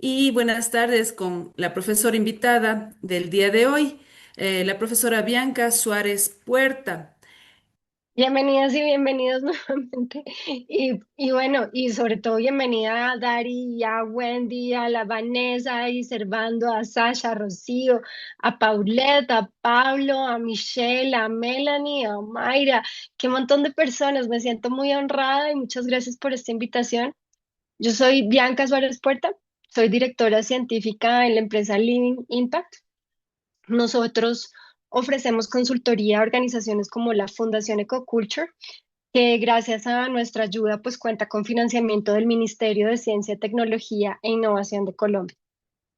Y buenas tardes con la profesora invitada del día de hoy, la profesora Bianca Suárez Puerta. Bienvenidas y bienvenidos nuevamente. Y bueno, y sobre todo bienvenida a Dari, a Wendy, a la Vanessa, y Servando, a Sasha, a Rocío, a Paulette, a Pablo, a Michelle, a Melanie, a Mayra, qué montón de personas. Me siento muy honrada y muchas gracias por esta invitación. Yo soy Bianca Suárez Puerta, soy directora científica en la empresa Living Impact. Nosotros ofrecemos consultoría a organizaciones como la Fundación Ecoculture, que gracias a nuestra ayuda pues cuenta con financiamiento del Ministerio de Ciencia, Tecnología e Innovación de Colombia.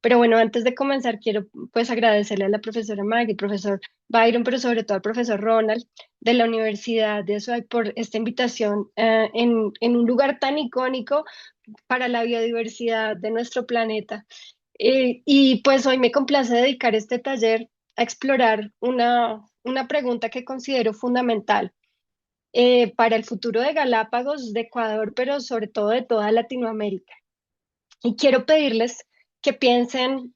Pero bueno, antes de comenzar quiero pues agradecerle a la profesora Maggie, profesor Byron, pero sobre todo al profesor Ronald de la Universidad de SUAY por esta invitación en un lugar tan icónico para la biodiversidad de nuestro planeta. Y pues hoy me complace dedicar este taller a explorar una pregunta que considero fundamental para el futuro de Galápagos, de Ecuador, pero sobre todo de toda Latinoamérica. Y quiero pedirles que piensen,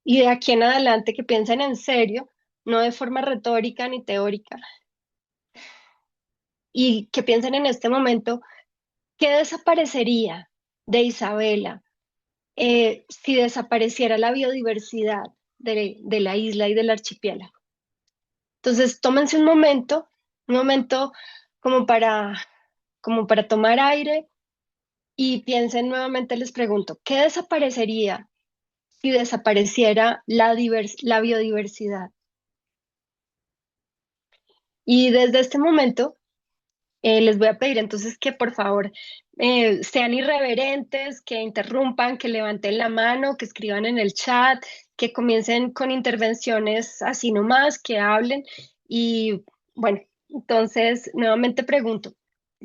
y de aquí en adelante, que piensen en serio, no de forma retórica ni teórica, y que piensen en este momento, ¿qué desaparecería de Isabela si desapareciera la biodiversidad de la isla y del archipiélago? Entonces, tómense un momento como como para tomar aire y piensen nuevamente, les pregunto, ¿qué desaparecería si desapareciera la biodiversidad? Y desde este momento les voy a pedir entonces que por favor sean irreverentes, que interrumpan, que levanten la mano, que escriban en el chat, que comiencen con intervenciones así nomás, que hablen. Y bueno, entonces nuevamente pregunto,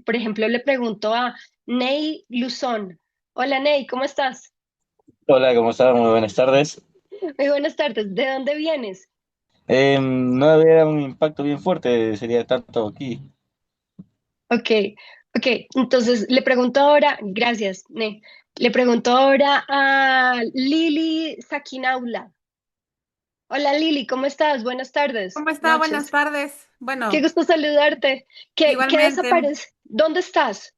por ejemplo, le pregunto a Ney Luzón. Hola Ney, ¿cómo estás? Hola, ¿cómo estás? Muy buenas tardes. Muy buenas tardes. ¿De dónde vienes? No había un impacto bien fuerte, sería tanto aquí. Ok, ok. Entonces le pregunto ahora, gracias, Ne. Le pregunto ahora a Lili Sakinaula. Hola Lili, ¿cómo estás? Buenas tardes, ¿Cómo está? Buenas noches. tardes. Qué Bueno, gusto saludarte. ¿Qué igualmente. desaparece? ¿Dónde estás?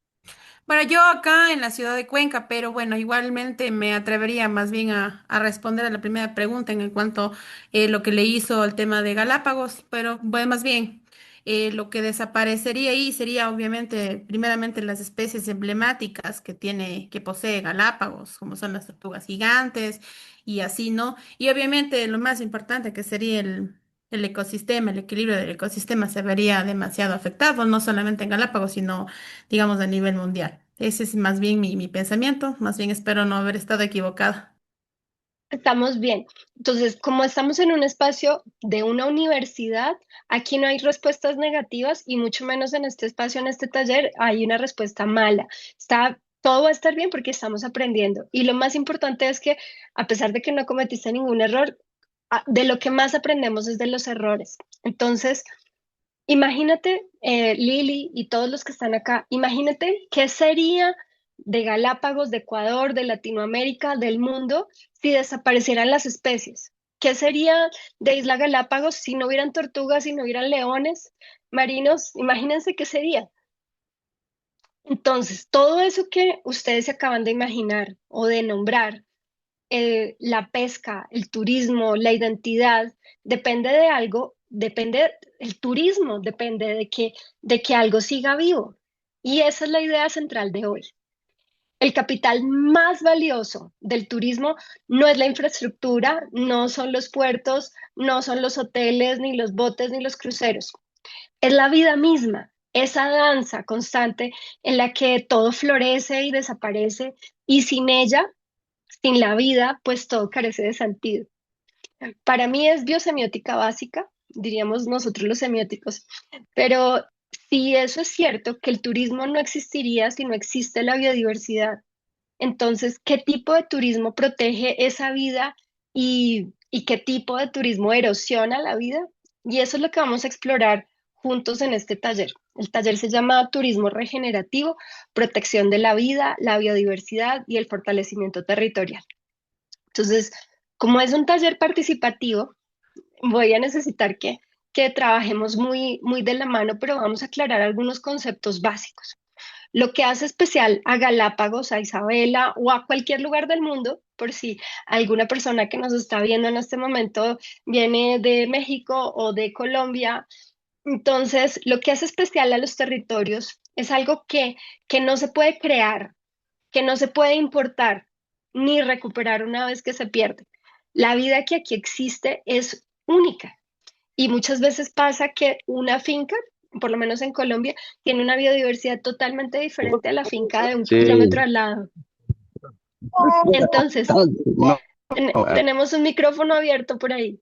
Bueno, yo acá en la ciudad de Cuenca, pero bueno, igualmente me atrevería más bien a responder a la primera pregunta en cuanto lo que le hizo al tema de Galápagos, pero bueno, más bien lo que desaparecería ahí sería obviamente, primeramente las especies emblemáticas que posee Galápagos, como son las tortugas gigantes y así, ¿no? Y obviamente lo más importante que sería el ecosistema, el equilibrio del ecosistema se vería demasiado afectado, no solamente en Galápagos, sino digamos, a nivel mundial. Ese es más bien mi pensamiento, más bien espero no haber estado equivocada. Estamos bien. Entonces, como estamos en un espacio de una universidad, aquí no hay respuestas negativas y mucho menos en este espacio, en este taller, hay una respuesta mala. Todo va a estar bien porque estamos aprendiendo. Y lo más importante es que, a pesar de que no cometiste ningún error, de lo que más aprendemos es de los errores. Entonces, imagínate, Lili y todos los que están acá, imagínate qué sería de Galápagos, de Ecuador, de Latinoamérica, del mundo, si desaparecieran las especies. ¿Qué sería de Isla Galápagos si no hubieran tortugas, si no hubieran leones marinos? Imagínense qué sería. Entonces, todo eso que ustedes se acaban de imaginar o de nombrar, la pesca, el turismo, la identidad, depende de algo, el turismo depende de que algo siga vivo. Y esa es la idea central de hoy. El capital más valioso del turismo no es la infraestructura, no son los puertos, no son los hoteles, ni los botes, ni los cruceros. Es la vida misma, esa danza constante en la que todo florece y desaparece y sin ella, sin la vida, pues todo carece de sentido. Para mí es biosemiótica básica, diríamos nosotros los semióticos, pero si eso es cierto, que el turismo no existiría si no existe la biodiversidad, entonces, ¿qué tipo de turismo protege esa vida y qué tipo de turismo erosiona la vida? Y eso es lo que vamos a explorar juntos en este taller. El taller se llama Turismo Regenerativo, Protección de la Vida, la Biodiversidad y el Fortalecimiento Territorial. Entonces, como es un taller participativo, voy a necesitar que trabajemos muy de la mano, pero vamos a aclarar algunos conceptos básicos. Lo que hace especial a Galápagos, a Isabela o a cualquier lugar del mundo, por si alguna persona que nos está viendo en este momento viene de México o de Colombia, entonces lo que hace especial a los territorios es algo que no se puede crear, que no se puede importar ni recuperar una vez que se pierde. La vida que aquí existe es única y muchas veces pasa que una finca, por lo menos en Colombia, tiene una biodiversidad totalmente diferente a la finca de un kilómetro Sí. al lado. Entonces, No, tenemos un micrófono abierto por ahí.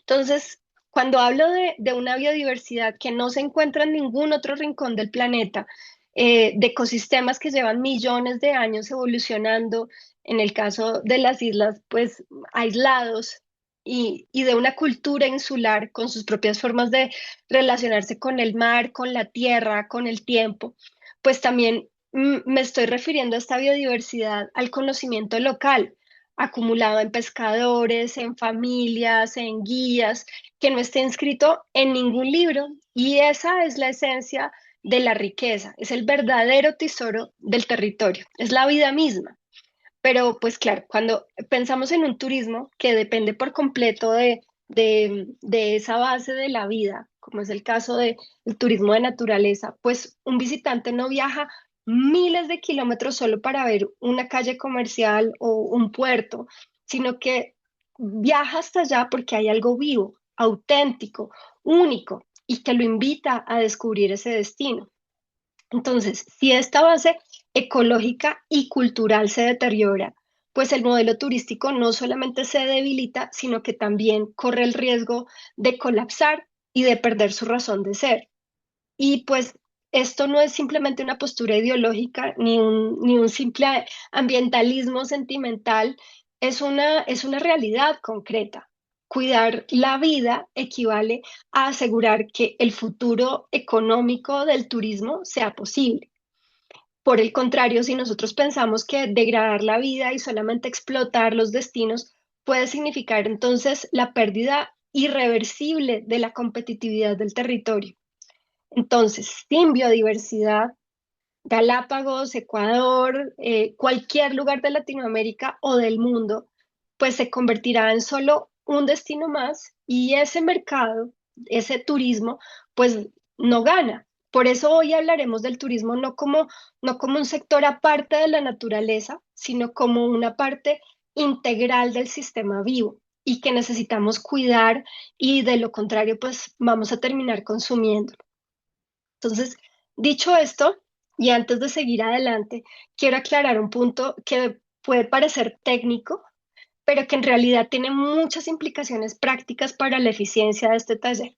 Entonces, cuando hablo de una biodiversidad que no se encuentra en ningún otro rincón del planeta, de ecosistemas que llevan millones de años evolucionando, en el caso de las islas, pues aislados, y de una cultura insular con sus propias formas de relacionarse con el mar, con la tierra, con el tiempo, pues también me estoy refiriendo a esta biodiversidad al conocimiento local acumulado en pescadores, en familias, en guías, que no esté inscrito en ningún libro. Y esa es la esencia de la riqueza, es el verdadero tesoro del territorio, es la vida misma. Pero pues claro, cuando pensamos en un turismo que depende por completo de esa base de la vida, como es el caso del turismo de naturaleza, pues un visitante no viaja miles de kilómetros solo para ver una calle comercial o un puerto, sino que viaja hasta allá porque hay algo vivo, auténtico, único y que lo invita a descubrir ese destino. Entonces, si esta base ecológica y cultural se deteriora, pues el modelo turístico no solamente se debilita, sino que también corre el riesgo de colapsar y de perder su razón de ser. Y pues esto no es simplemente una postura ideológica ni un simple ambientalismo sentimental, es una realidad concreta. Cuidar la vida equivale a asegurar que el futuro económico del turismo sea posible. Por el contrario, si nosotros pensamos que degradar la vida y solamente explotar los destinos puede significar entonces la pérdida irreversible de la competitividad del territorio. Entonces, sin biodiversidad, Galápagos, Ecuador, cualquier lugar de Latinoamérica o del mundo, pues se convertirá en solo un destino más y ese mercado, ese turismo, pues no gana. Por eso hoy hablaremos del turismo no como un sector aparte de la naturaleza, sino como una parte integral del sistema vivo y que necesitamos cuidar y de lo contrario, pues vamos a terminar consumiendo. Entonces, dicho esto, y antes de seguir adelante, quiero aclarar un punto que puede parecer técnico, pero que en realidad tiene muchas implicaciones prácticas para la eficiencia de este taller.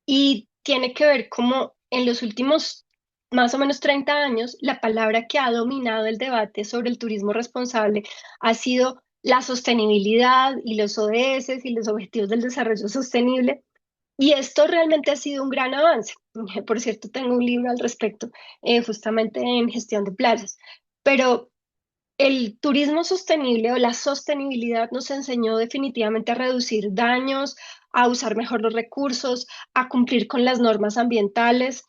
Y tiene que ver cómo en los últimos más o menos 30 años, la palabra que ha dominado el debate sobre el turismo responsable ha sido la sostenibilidad y los ODS y los Objetivos del Desarrollo Sostenible, y esto realmente ha sido un gran avance. Por cierto, tengo un libro al respecto, justamente en gestión de playas. Pero el turismo sostenible o la sostenibilidad nos enseñó definitivamente a reducir daños, a usar mejor los recursos, a cumplir con las normas ambientales,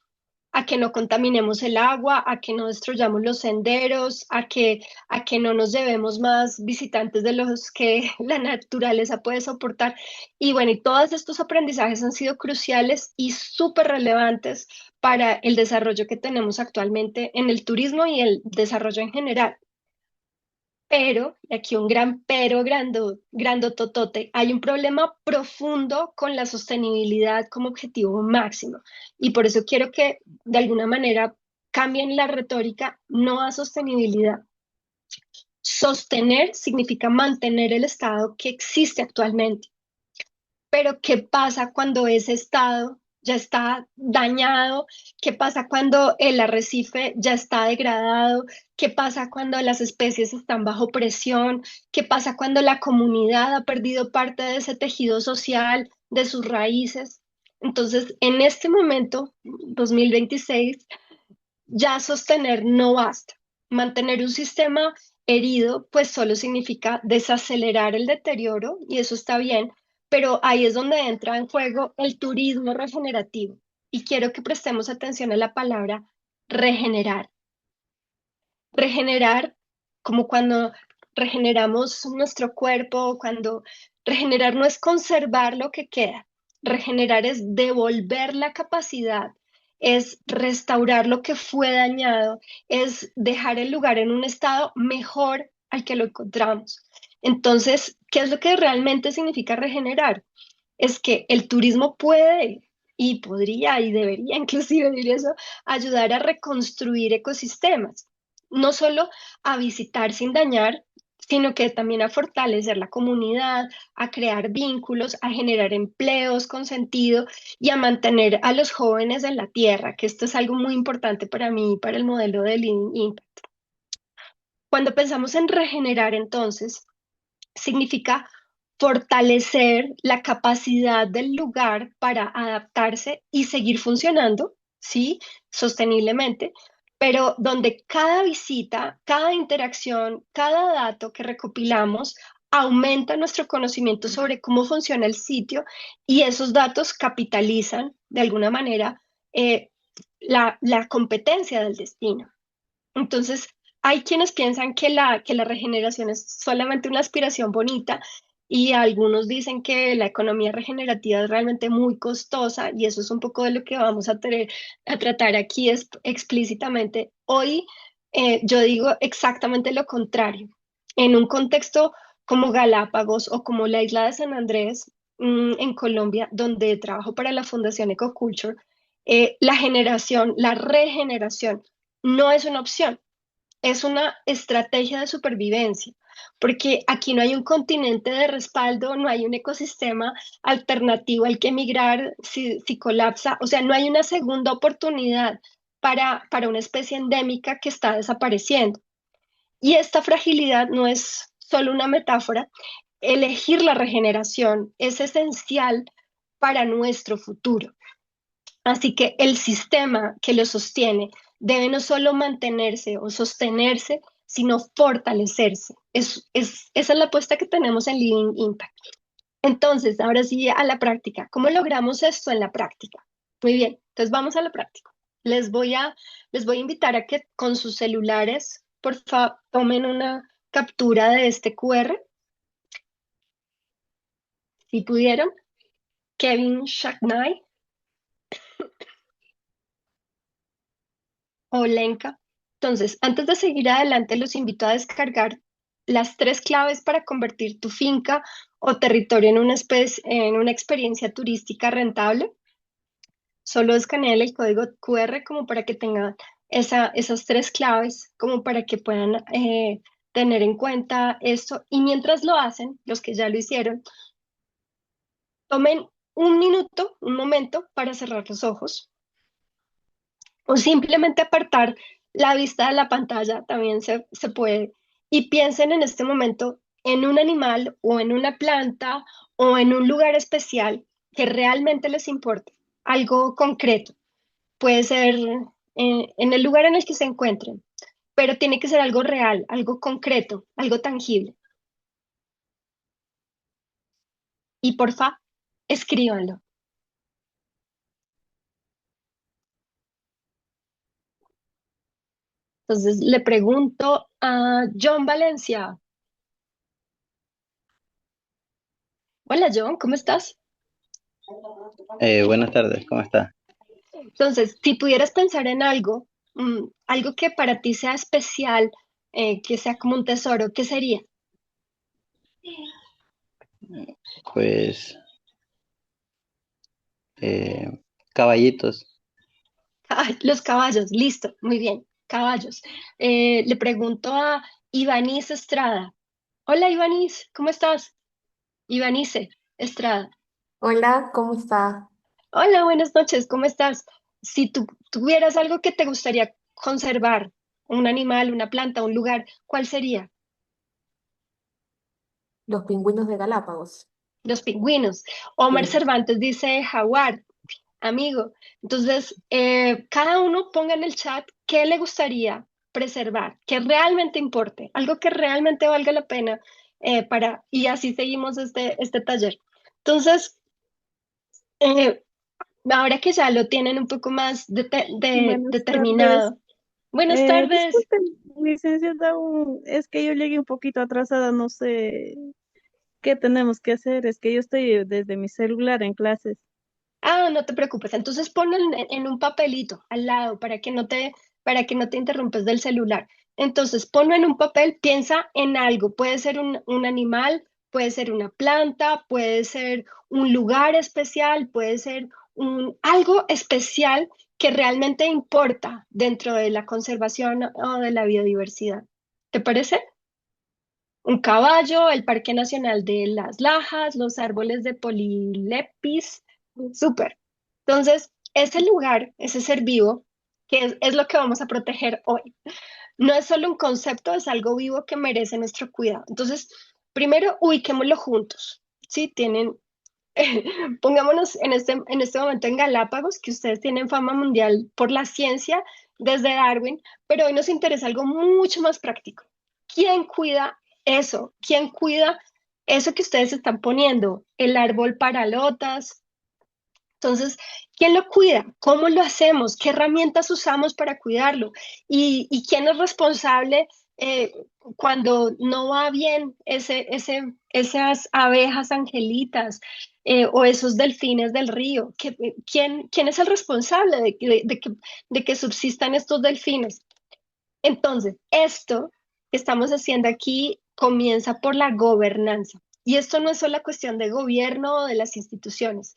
a que no contaminemos el agua, a que no destruyamos los senderos, a que no nos llevemos más visitantes de los que la naturaleza puede soportar. Y bueno, y todos estos aprendizajes han sido cruciales y súper relevantes para el desarrollo que tenemos actualmente en el turismo y el desarrollo en general. Pero, y aquí un gran pero grandototote, hay un problema profundo con la sostenibilidad como objetivo máximo. Y por eso quiero que de alguna manera cambien la retórica, no a sostenibilidad. Sostener significa mantener el estado que existe actualmente. Pero ¿qué pasa cuando ese estado ya está dañado? ¿Qué pasa cuando el arrecife ya está degradado? ¿Qué pasa cuando las especies están bajo presión? ¿Qué pasa cuando la comunidad ha perdido parte de ese tejido social, de sus raíces? Entonces, en este momento, 2026, ya sostener no basta. Mantener un sistema herido, pues solo significa desacelerar el deterioro y eso está bien, pero ahí es donde entra en juego el turismo regenerativo. Y quiero que prestemos atención a la palabra regenerar. Regenerar, como cuando regeneramos nuestro cuerpo, cuando regenerar no es conservar lo que queda, regenerar es devolver la capacidad, es restaurar lo que fue dañado, es dejar el lugar en un estado mejor al que lo encontramos. Entonces, ¿qué es lo que realmente significa regenerar? Es que el turismo puede y podría y debería inclusive, diría eso, ayudar a reconstruir ecosistemas, no solo a visitar sin dañar, sino que también a fortalecer la comunidad, a crear vínculos, a generar empleos con sentido y a mantener a los jóvenes en la tierra, que esto es algo muy importante para mí y para el modelo de Lean Impact. Cuando pensamos en regenerar, entonces, significa fortalecer la capacidad del lugar para adaptarse y seguir funcionando, ¿sí? Sosteniblemente, pero donde cada visita, cada interacción, cada dato que recopilamos aumenta nuestro conocimiento sobre cómo funciona el sitio y esos datos capitalizan de alguna manera la competencia del destino. Entonces, hay quienes piensan que la regeneración es solamente una aspiración bonita y algunos dicen que la economía regenerativa es realmente muy costosa y eso es un poco de lo que vamos a tratar aquí explícitamente. Hoy yo digo exactamente lo contrario. En un contexto como Galápagos o como la isla de San Andrés, en Colombia, donde trabajo para la Fundación Ecoculture, la regeneración no es una opción, es una estrategia de supervivencia, porque aquí no hay un continente de respaldo, no hay un ecosistema alternativo al que emigrar si colapsa, o sea, no hay una segunda oportunidad para una especie endémica que está desapareciendo. Y esta fragilidad no es solo una metáfora, elegir la regeneración es esencial para nuestro futuro. Así que el sistema que lo sostiene debe no solo mantenerse o sostenerse, sino fortalecerse. Esa es la apuesta que tenemos en Living Impact. Entonces, ahora sí a la práctica. ¿Cómo logramos esto en la práctica? Muy bien, entonces vamos a la práctica. Les voy a invitar a que con sus celulares, por favor, tomen una captura de este QR, si pudieron. Kevin Shacknai o Lenka. Entonces, antes de seguir adelante, los invito a descargar las 3 claves para convertir tu finca o territorio en una experiencia turística rentable. Solo escaneen el código QR como para que tengan esas 3 claves, como para que puedan tener en cuenta esto. Y mientras lo hacen, los que ya lo hicieron, tomen un minuto, un momento para cerrar los ojos o simplemente apartar la vista de la pantalla, también se puede. Y piensen en este momento en un animal o en una planta o en un lugar especial que realmente les importe, algo concreto. Puede ser en el lugar en el que se encuentren, pero tiene que ser algo real, algo concreto, algo tangible. Y porfa, escríbanlo. Entonces le pregunto a John Valencia. Hola John, ¿cómo estás? Buenas tardes, ¿cómo está? Entonces, si pudieras pensar en algo, algo que para ti sea especial, que sea como un tesoro, ¿qué sería? Pues eh, caballitos. Ay, los caballos, listo, muy bien, caballos. Le pregunto a Ibanice Estrada. Hola Ibanice, ¿cómo estás? Ibanice Estrada. Hola, ¿cómo está? Hola, buenas noches, ¿cómo estás? Si tú tuvieras algo que te gustaría conservar, un animal, una planta, un lugar, ¿cuál sería? Los pingüinos de Galápagos. Los pingüinos. Omar Sí. Cervantes dice jaguar, amigo. Entonces, cada uno ponga en el chat qué le gustaría preservar, que realmente importe, algo que realmente valga la pena y así seguimos este taller. Entonces, eh, ahora que ya lo tienen un poco más Buenas tardes. determinado. Buenas tardes. Disculpen, licenciada, es que yo llegué un poquito atrasada, no sé qué tenemos que hacer, es que yo estoy desde mi celular en clases. Ah, no te preocupes. Entonces ponlo en un papelito al lado para que no te interrumpes del celular. Entonces ponlo en un papel, piensa en algo. Puede ser un animal, puede ser una planta, puede ser un lugar especial, puede ser algo especial que realmente importa dentro de la conservación o de la biodiversidad. ¿Te parece? Un caballo, el Parque Nacional de las Lajas, los árboles de Polilepis. Súper. Entonces, ese lugar, ese ser vivo, que es lo que vamos a proteger hoy, no es solo un concepto, es algo vivo que merece nuestro cuidado. Entonces, primero, ubiquémoslo juntos. ¿Sí? Pongámonos en este momento en Galápagos, que ustedes tienen fama mundial por la ciencia desde Darwin, pero hoy nos interesa algo mucho más práctico. ¿Quién cuida eso? ¿Quién cuida eso que ustedes están poniendo? El árbol paralotas. Entonces, ¿quién lo cuida? ¿Cómo lo hacemos? ¿Qué herramientas usamos para cuidarlo? ¿Y quién es responsable eh, cuando no va bien esas abejas angelitas o esos delfines del río? ¿Quién es el responsable de que subsistan estos delfines? Entonces, esto que estamos haciendo aquí comienza por la gobernanza. Y esto no es solo cuestión de gobierno o de las instituciones.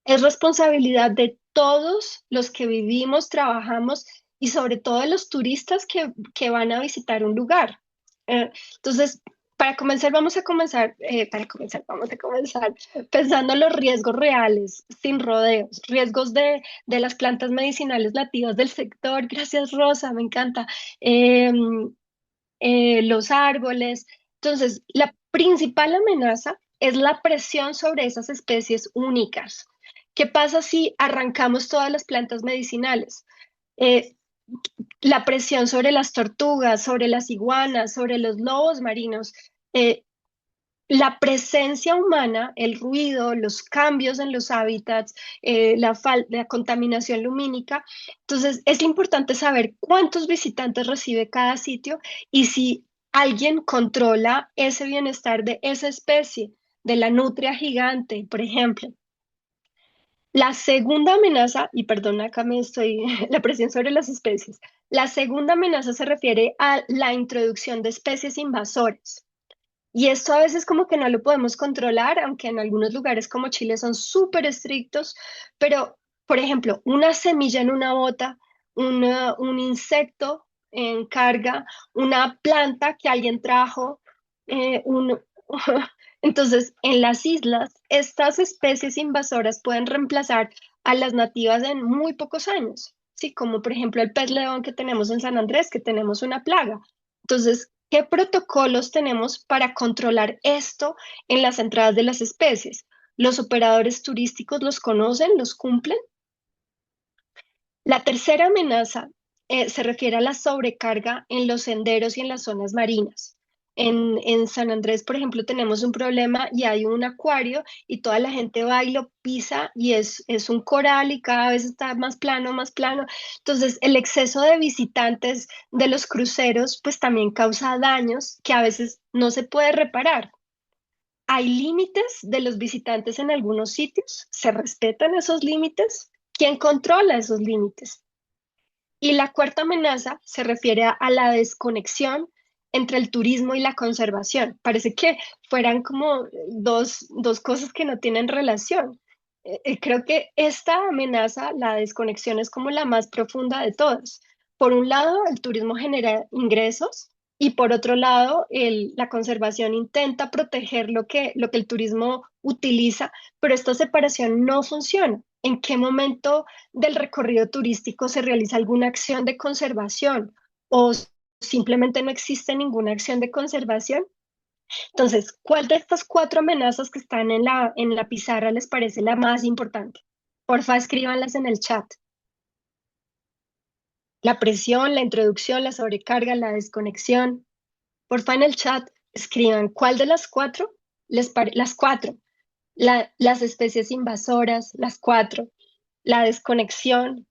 Es responsabilidad de todos los que vivimos, trabajamos y sobre todo de los turistas que van a visitar un lugar. Entonces, vamos a comenzar pensando en los riesgos reales, sin rodeos, riesgos de las plantas medicinales nativas del sector. Gracias, Rosa, me encanta. Em, los árboles. Entonces, la principal amenaza es la presión sobre esas especies únicas. ¿Qué pasa si arrancamos todas las plantas medicinales? Eh, la presión sobre las tortugas, sobre las iguanas, sobre los lobos marinos, eh, la presencia humana, el ruido, los cambios en los hábitats, la contaminación lumínica. Entonces, es importante saber cuántos visitantes recibe cada sitio y si alguien controla ese bienestar de esa especie, de la nutria gigante, por ejemplo. La segunda amenaza, y perdona, acá me estoy, la presión sobre las especies. La segunda amenaza se refiere a la introducción de especies invasoras. Y esto a veces como que no lo podemos controlar, aunque en algunos lugares como Chile son súper estrictos, pero por ejemplo, una semilla en una bota, un insecto en carga, una planta que alguien trajo, eh, un- entonces en las islas estas especies invasoras pueden reemplazar a las nativas en muy pocos años, ¿sí? Como por ejemplo el pez león que tenemos en San Andrés, que tenemos una plaga. Entonces, ¿qué protocolos tenemos para controlar esto en las entradas de las especies? ¿Los operadores turísticos los conocen, los cumplen? La tercera amenaza se refiere a la sobrecarga en los senderos y en las zonas marinas. En San Andrés, por ejemplo, tenemos un problema y hay un acuario y toda la gente va y lo pisa y es un coral y cada vez está más plano, más plano. Entonces, el exceso de visitantes de los cruceros pues también causa daños que a veces no se puede reparar. ¿Hay límites de los visitantes en algunos sitios? ¿Se respetan esos límites? ¿Quién controla esos límites? Y la cuarta amenaza se refiere a la desconexión entre el turismo y la conservación. Parece que fueran como dos cosas que no tienen relación. Creo que esta amenaza, la desconexión, es como la más profunda de todas. Por un lado, el turismo genera ingresos y por otro lado, la conservación intenta proteger lo que el turismo utiliza, pero esta separación no funciona. ¿En qué momento del recorrido turístico se realiza alguna acción de conservación o simplemente no existe ninguna acción de conservación? Entonces, ¿cuál de estas cuatro amenazas que están en la pizarra les parece la más importante? Porfa, escríbanlas en el chat. La presión, la introducción, la sobrecarga, la desconexión. Porfa, en el chat escriban cuál de las cuatro las cuatro, las especies invasoras, las cuatro, la desconexión.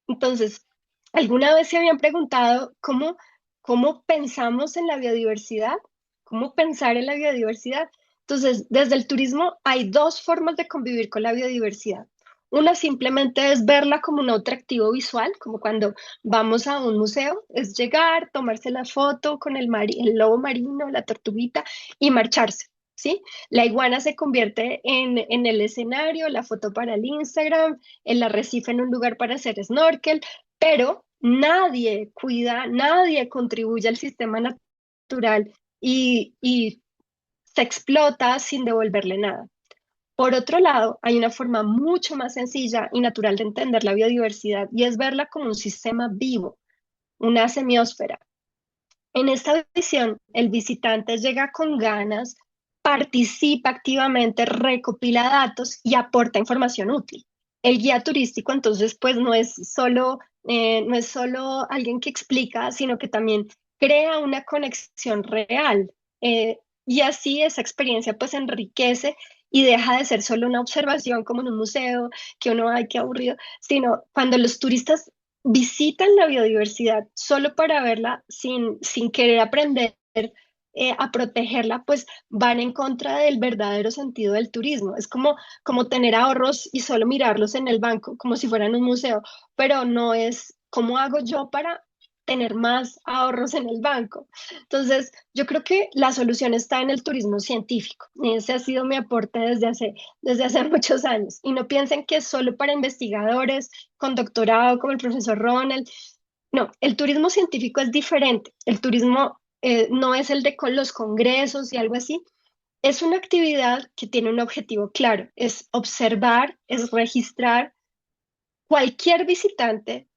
Entonces, ¿alguna vez se habían preguntado cómo pensamos en la biodiversidad? ¿Cómo pensar en la biodiversidad? Entonces, desde el turismo hay dos formas de convivir con la biodiversidad. Una simplemente es verla como un atractivo visual, como cuando vamos a un museo, es llegar, tomarse la foto con el lobo marino, la tortuguita y marcharse, ¿sí? La iguana se convierte en el escenario, la foto para el Instagram, el arrecife en un lugar para hacer snorkel, pero nadie cuida, nadie contribuye al sistema natural y se explota sin devolverle nada. Por otro lado, hay una forma mucho más sencilla y natural de entender la biodiversidad y es verla como un sistema vivo, una semiósfera. En esta visión, el visitante llega con ganas, participa activamente, recopila datos y aporta información útil. El guía turístico, entonces, pues no es solo alguien que explica, sino que también crea una conexión real. Y así esa experiencia pues enriquece y deja de ser solo una observación como en un museo, que uno, ay, qué aburrido, sino cuando los turistas visitan la biodiversidad solo para verla sin querer aprender a protegerla, pues van en contra del verdadero sentido del turismo. Es como tener ahorros y solo mirarlos en el banco, como si fueran un museo, pero no es cómo hago yo para tener más ahorros en el banco. Entonces, yo creo que la solución está en el turismo científico. Ese ha sido mi aporte desde hace muchos años. Y no piensen que es solo para investigadores con doctorado como el profesor Ronald. No, el turismo científico es diferente. El turismo no es el de con los congresos y algo así. Es una actividad que tiene un objetivo claro, es observar, es registrar. Cualquier visitante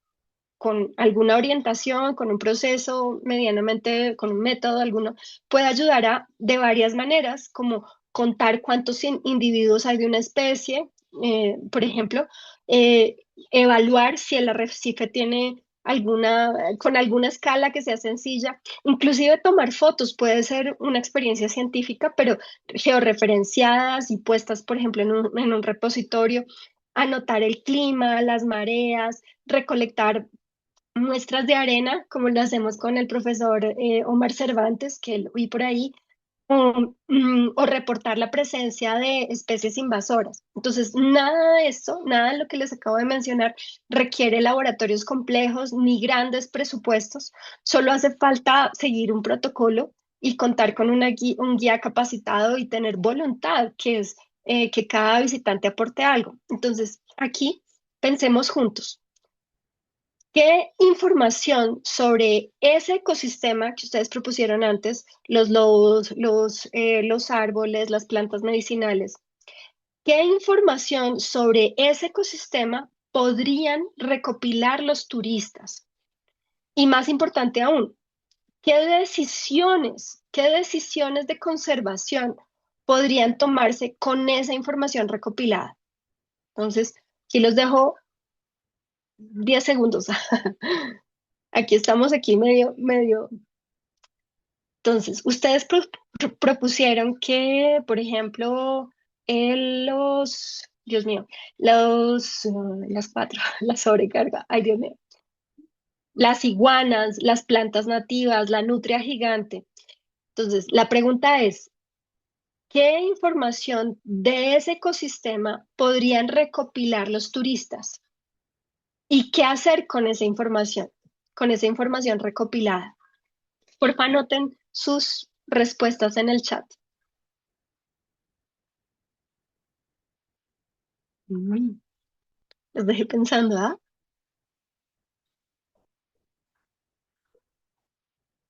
con alguna orientación, con un proceso medianamente, con un método alguno, puede ayudar de varias maneras, como contar cuántos individuos hay de una especie, por ejemplo, eh, evaluar si el arrecife tiene con alguna escala que sea sencilla, inclusive tomar fotos puede ser una experiencia científica, pero georreferenciadas y puestas, por ejemplo, en un repositorio, anotar el clima, las mareas, recolectar muestras de arena, como lo hacemos con el profesor Omar Cervantes, que lo vi por ahí, o reportar la presencia de especies invasoras. Entonces, nada de esto, nada de lo que les acabo de mencionar, requiere laboratorios complejos ni grandes presupuestos. Solo hace falta seguir un protocolo y contar con un guía capacitado y tener voluntad, que es que cada visitante aporte algo. Entonces, aquí pensemos juntos. ¿Qué información sobre ese ecosistema que ustedes propusieron antes, los lobos, los árboles, las plantas medicinales, qué información sobre ese ecosistema podrían recopilar los turistas? Y más importante aún, qué decisiones de conservación podrían tomarse con esa información recopilada? Entonces, aquí los dejo 10 segundos. Aquí estamos, aquí medio. Entonces, ustedes propusieron que, por ejemplo, Dios mío, las cuatro, la sobrecarga, ay Dios mío, las iguanas, las plantas nativas, la nutria gigante. Entonces, la pregunta es, ¿qué información de ese ecosistema podrían recopilar los turistas? ¿Y qué hacer con esa información recopilada? Porfa, anoten sus respuestas en el chat. Mm, Los dejé pensando, ¿ah?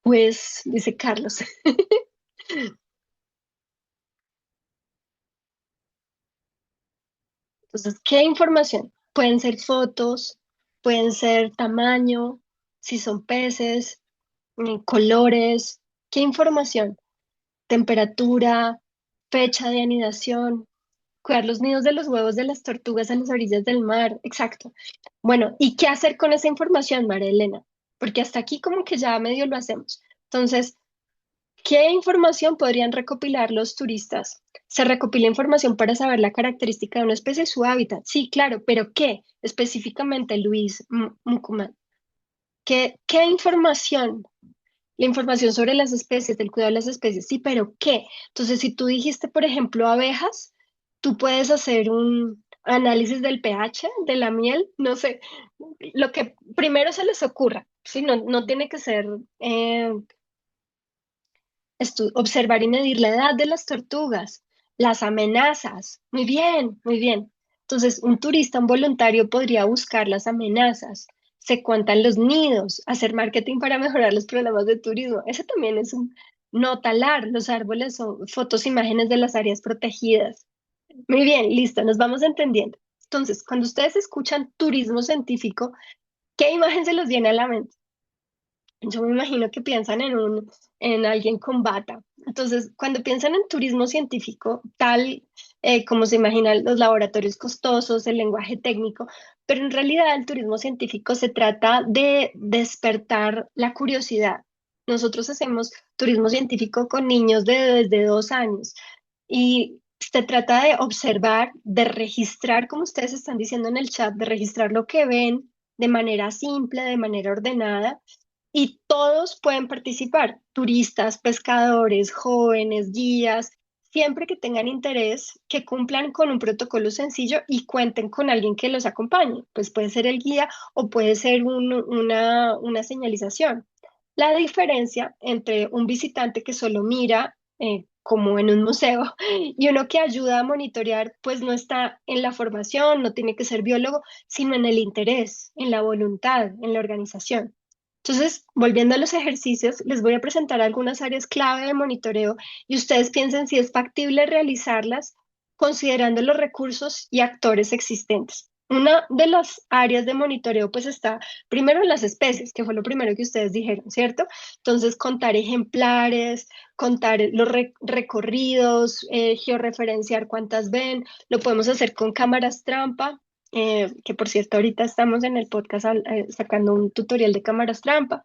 Pues, dice Carlos. Entonces, ¿qué información? Pueden ser fotos, pueden ser tamaño, si son peces, colores. ¿Qué información? Temperatura, fecha de anidación. Cuidar los nidos de los huevos de las tortugas en las orillas del mar, exacto. Bueno, ¿y qué hacer con esa información, María Elena? Porque hasta aquí como que ya medio lo hacemos. Entonces, ¿qué información podrían recopilar los turistas? Se recopila información para saber la característica de una especie y su hábitat. Sí, claro, pero ¿qué? Específicamente, Luis Mucuman. ¿Qué información? La información sobre las especies, del cuidado de las especies. Sí, pero ¿qué? Entonces, si tú dijiste, por ejemplo, abejas, tú puedes hacer un análisis del pH de la miel, no sé, lo que primero se les ocurra. Sí, no tiene que ser eh, observar y medir la edad de las tortugas, las amenazas. Muy bien, muy bien. Entonces, un turista, un voluntario podría buscar las amenazas, se cuentan los nidos, hacer marketing para mejorar los programas de turismo. Ese también es un no talar los árboles o fotos, imágenes de las áreas protegidas. Muy bien, listo, nos vamos entendiendo. Entonces, cuando ustedes escuchan turismo científico, ¿qué imagen se los viene a la mente? Yo me imagino que piensan en alguien con bata. Entonces, cuando piensan en turismo científico, tal como se imaginan los laboratorios costosos, el lenguaje técnico, pero en realidad el turismo científico se trata de despertar la curiosidad. Nosotros hacemos turismo científico con niños de desde 2 años y se trata de observar, de registrar, como ustedes están diciendo en el chat, de registrar lo que ven de manera simple, de manera ordenada y todos pueden participar, turistas, pescadores, jóvenes, guías, siempre que tengan interés, que cumplan con un protocolo sencillo y cuenten con alguien que los acompañe. Pues puede ser el guía o puede ser una señalización. La diferencia entre un visitante que solo mira, como en un museo, y uno que ayuda a monitorear, pues no está en la formación, no tiene que ser biólogo, sino en el interés, en la voluntad, en la organización. Entonces, volviendo a los ejercicios, les voy a presentar algunas áreas clave de monitoreo y ustedes piensen si es factible realizarlas considerando los recursos y actores existentes. Una de las áreas de monitoreo pues está primero en las especies, que fue lo primero que ustedes dijeron, ¿cierto? Entonces, contar ejemplares, contar los recorridos, georreferenciar cuántas ven, lo podemos hacer con cámaras trampa, que por cierto ahorita estamos en el podcast sacando un tutorial de cámaras trampa.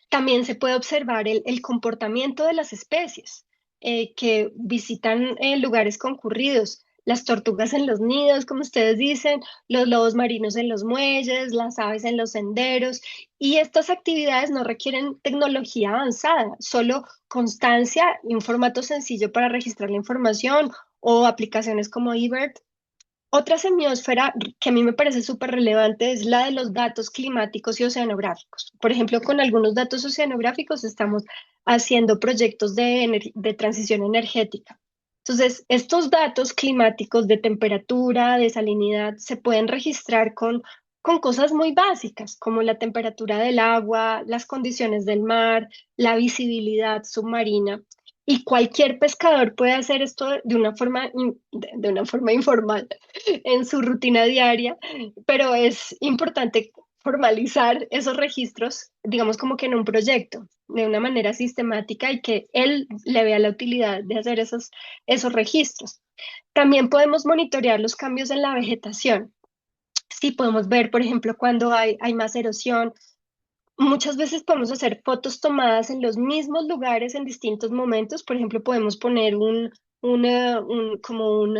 También se puede observar el comportamiento de las especies que visitan lugares concurridos, las tortugas en los nidos, como ustedes dicen, los lobos marinos en los muelles, las aves en los senderos. Y estas actividades no requieren tecnología avanzada, solo constancia y un formato sencillo para registrar la información o aplicaciones como eBird. Otra semiósfera que a mí me parece súper relevante es la de los datos climáticos y oceanográficos. Por ejemplo, con algunos datos oceanográficos estamos haciendo proyectos de transición energética. Entonces, estos datos climáticos de temperatura, de salinidad, se pueden registrar con cosas muy básicas, como la temperatura del agua, las condiciones del mar, la visibilidad submarina. Y cualquier pescador puede hacer esto de una forma, de una forma informal en su rutina diaria, pero es importante formalizar esos registros, digamos como que en un proyecto, de una manera sistemática y que él le vea la utilidad de hacer esos registros. También podemos monitorear los cambios en la vegetación. Sí, podemos ver, por ejemplo, cuando hay más erosión. Muchas veces podemos hacer fotos tomadas en los mismos lugares en distintos momentos. Por ejemplo, podemos poner como un,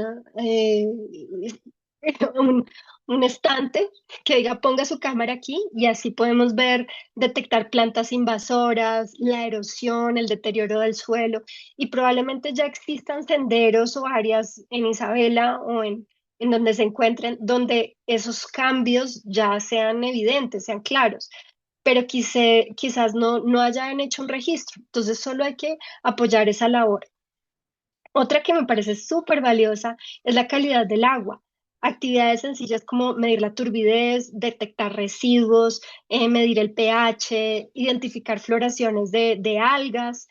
un estante que diga ponga su cámara aquí y así podemos ver, detectar plantas invasoras, la erosión, el deterioro del suelo y probablemente ya existan senderos o áreas en Isabela o en donde se encuentren, donde esos cambios ya sean evidentes, sean claros, pero quizás no hayan hecho un registro. Entonces solo hay que apoyar esa labor. Otra que me parece súper valiosa es la calidad del agua. Actividades sencillas como medir la turbidez, detectar residuos, medir el pH, identificar floraciones de algas,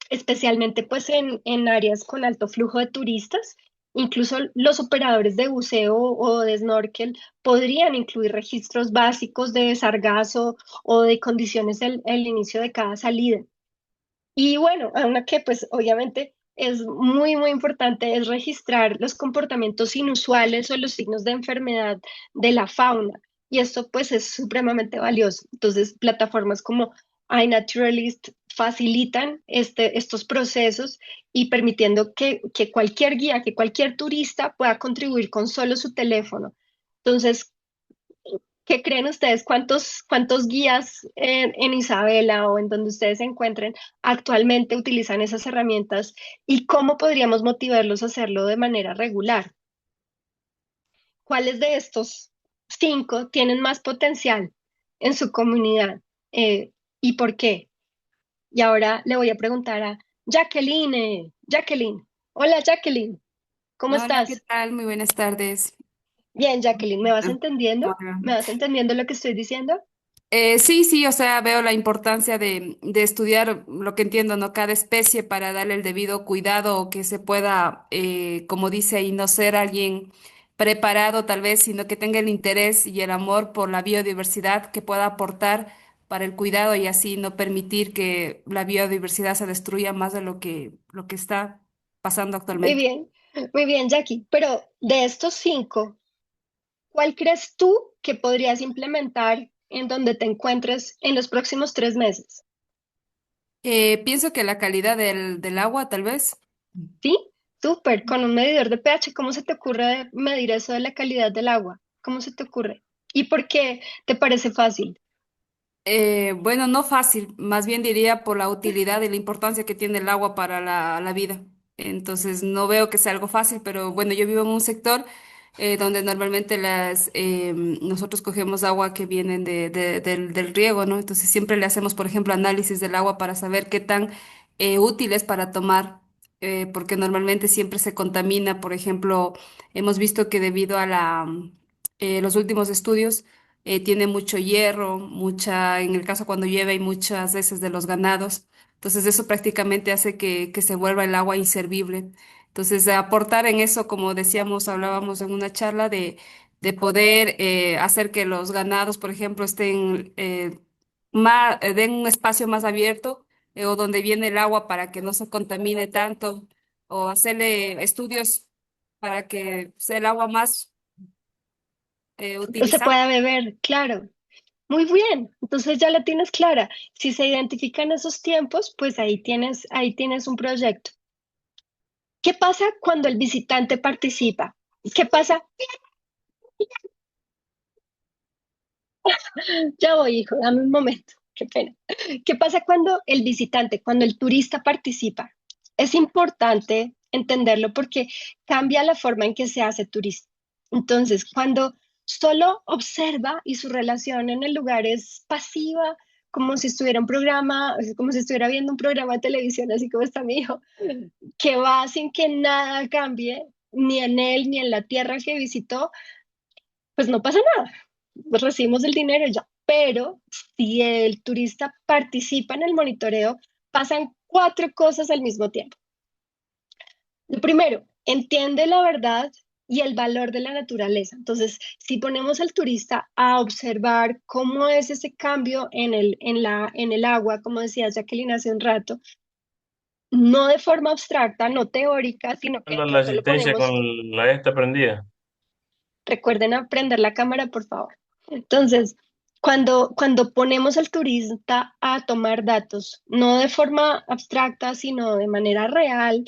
especialmente pues en áreas con alto flujo de turistas. Incluso los operadores de buceo o de snorkel podrían incluir registros básicos de sargazo o de condiciones el inicio de cada salida. Y bueno, a una que pues obviamente es muy, muy importante, es registrar los comportamientos inusuales o los signos de enfermedad de la fauna. Y esto pues es supremamente valioso. Entonces, plataformas como iNaturalist facilitan estos procesos y permitiendo que cualquier guía, que cualquier turista pueda contribuir con solo su teléfono. Entonces, ¿qué creen ustedes? ¿Cuántos guías en Isabela o en donde ustedes se encuentren actualmente utilizan esas herramientas y cómo podríamos motivarlos a hacerlo de manera regular? ¿Cuáles de estos 5 tienen más potencial en su comunidad? ¿Y por qué? Y ahora le voy a preguntar a Jacqueline. Jacqueline. Hola, Jacqueline. ¿Cómo Hola, ¿qué estás? tal? Muy buenas tardes. Bien, Jacqueline. ¿Me vas entendiendo? Hola. ¿Me vas entendiendo lo que estoy diciendo? Sí, sí, o sea, veo la importancia de estudiar lo que entiendo, ¿no? Cada especie para darle el debido cuidado o que se pueda, como dice ahí, no ser alguien preparado tal vez, sino que tenga el interés y el amor por la biodiversidad que pueda aportar para el cuidado y así no permitir que la biodiversidad se destruya más de lo que está pasando actualmente. Muy bien, Jackie. Pero de estos 5, ¿cuál crees tú que podrías implementar en donde te encuentres en los próximos 3 meses? Pienso que la calidad del agua, tal vez. ¿Sí? Súper, con un medidor de pH, ¿cómo se te ocurre medir eso de la calidad del agua? ¿Cómo se te ocurre? ¿Y por qué te parece fácil? Bueno, no fácil, más bien diría por la utilidad y la importancia que tiene el agua para la vida. Entonces, no veo que sea algo fácil, pero bueno, yo vivo en un sector donde normalmente nosotros cogemos agua que vienen del riego, ¿no? Entonces, siempre le hacemos, por ejemplo, análisis del agua para saber qué tan útil es para tomar, porque normalmente siempre se contamina. Por ejemplo, hemos visto que debido a los últimos estudios, tiene mucho hierro, en el caso cuando llueve hay muchas veces de los ganados, entonces eso prácticamente hace que se vuelva el agua inservible. Entonces, aportar en eso, como decíamos, hablábamos en una charla de poder hacer que los ganados, por ejemplo, den un espacio más abierto o donde viene el agua para que no se contamine tanto, o hacerle estudios para que sea el agua más No se utilizada. puede beber, claro. Muy bien, entonces ya la tienes clara. Si se identifican esos tiempos, pues ahí tienes un proyecto. ¿Qué pasa cuando el visitante participa? ¿Qué pasa? Ya voy, hijo, dame un momento. Qué pena. ¿Qué pasa cuando el turista participa? Es importante entenderlo porque cambia la forma en que se hace turista. Entonces, cuando solo observa y su relación en el lugar es pasiva, como si estuviera como si estuviera viendo un programa de televisión, así como está mi hijo, que va sin que nada cambie, ni en él ni en la tierra que visitó, pues no pasa nada, pues recibimos el dinero y ya. Pero si el turista participa en el monitoreo, pasan 4 cosas al mismo tiempo. Lo primero, entiende la verdad y el valor de la naturaleza. Entonces, si ponemos al turista a observar cómo es ese cambio en el agua, como decía Jacqueline hace un rato, no de forma abstracta, no teórica, sino que Dando de la pronto lo asistencia con ponemos. la esta prendida. Recuerden aprender la cámara, por favor. Entonces, cuando ponemos al turista a tomar datos, no de forma abstracta, sino de manera real,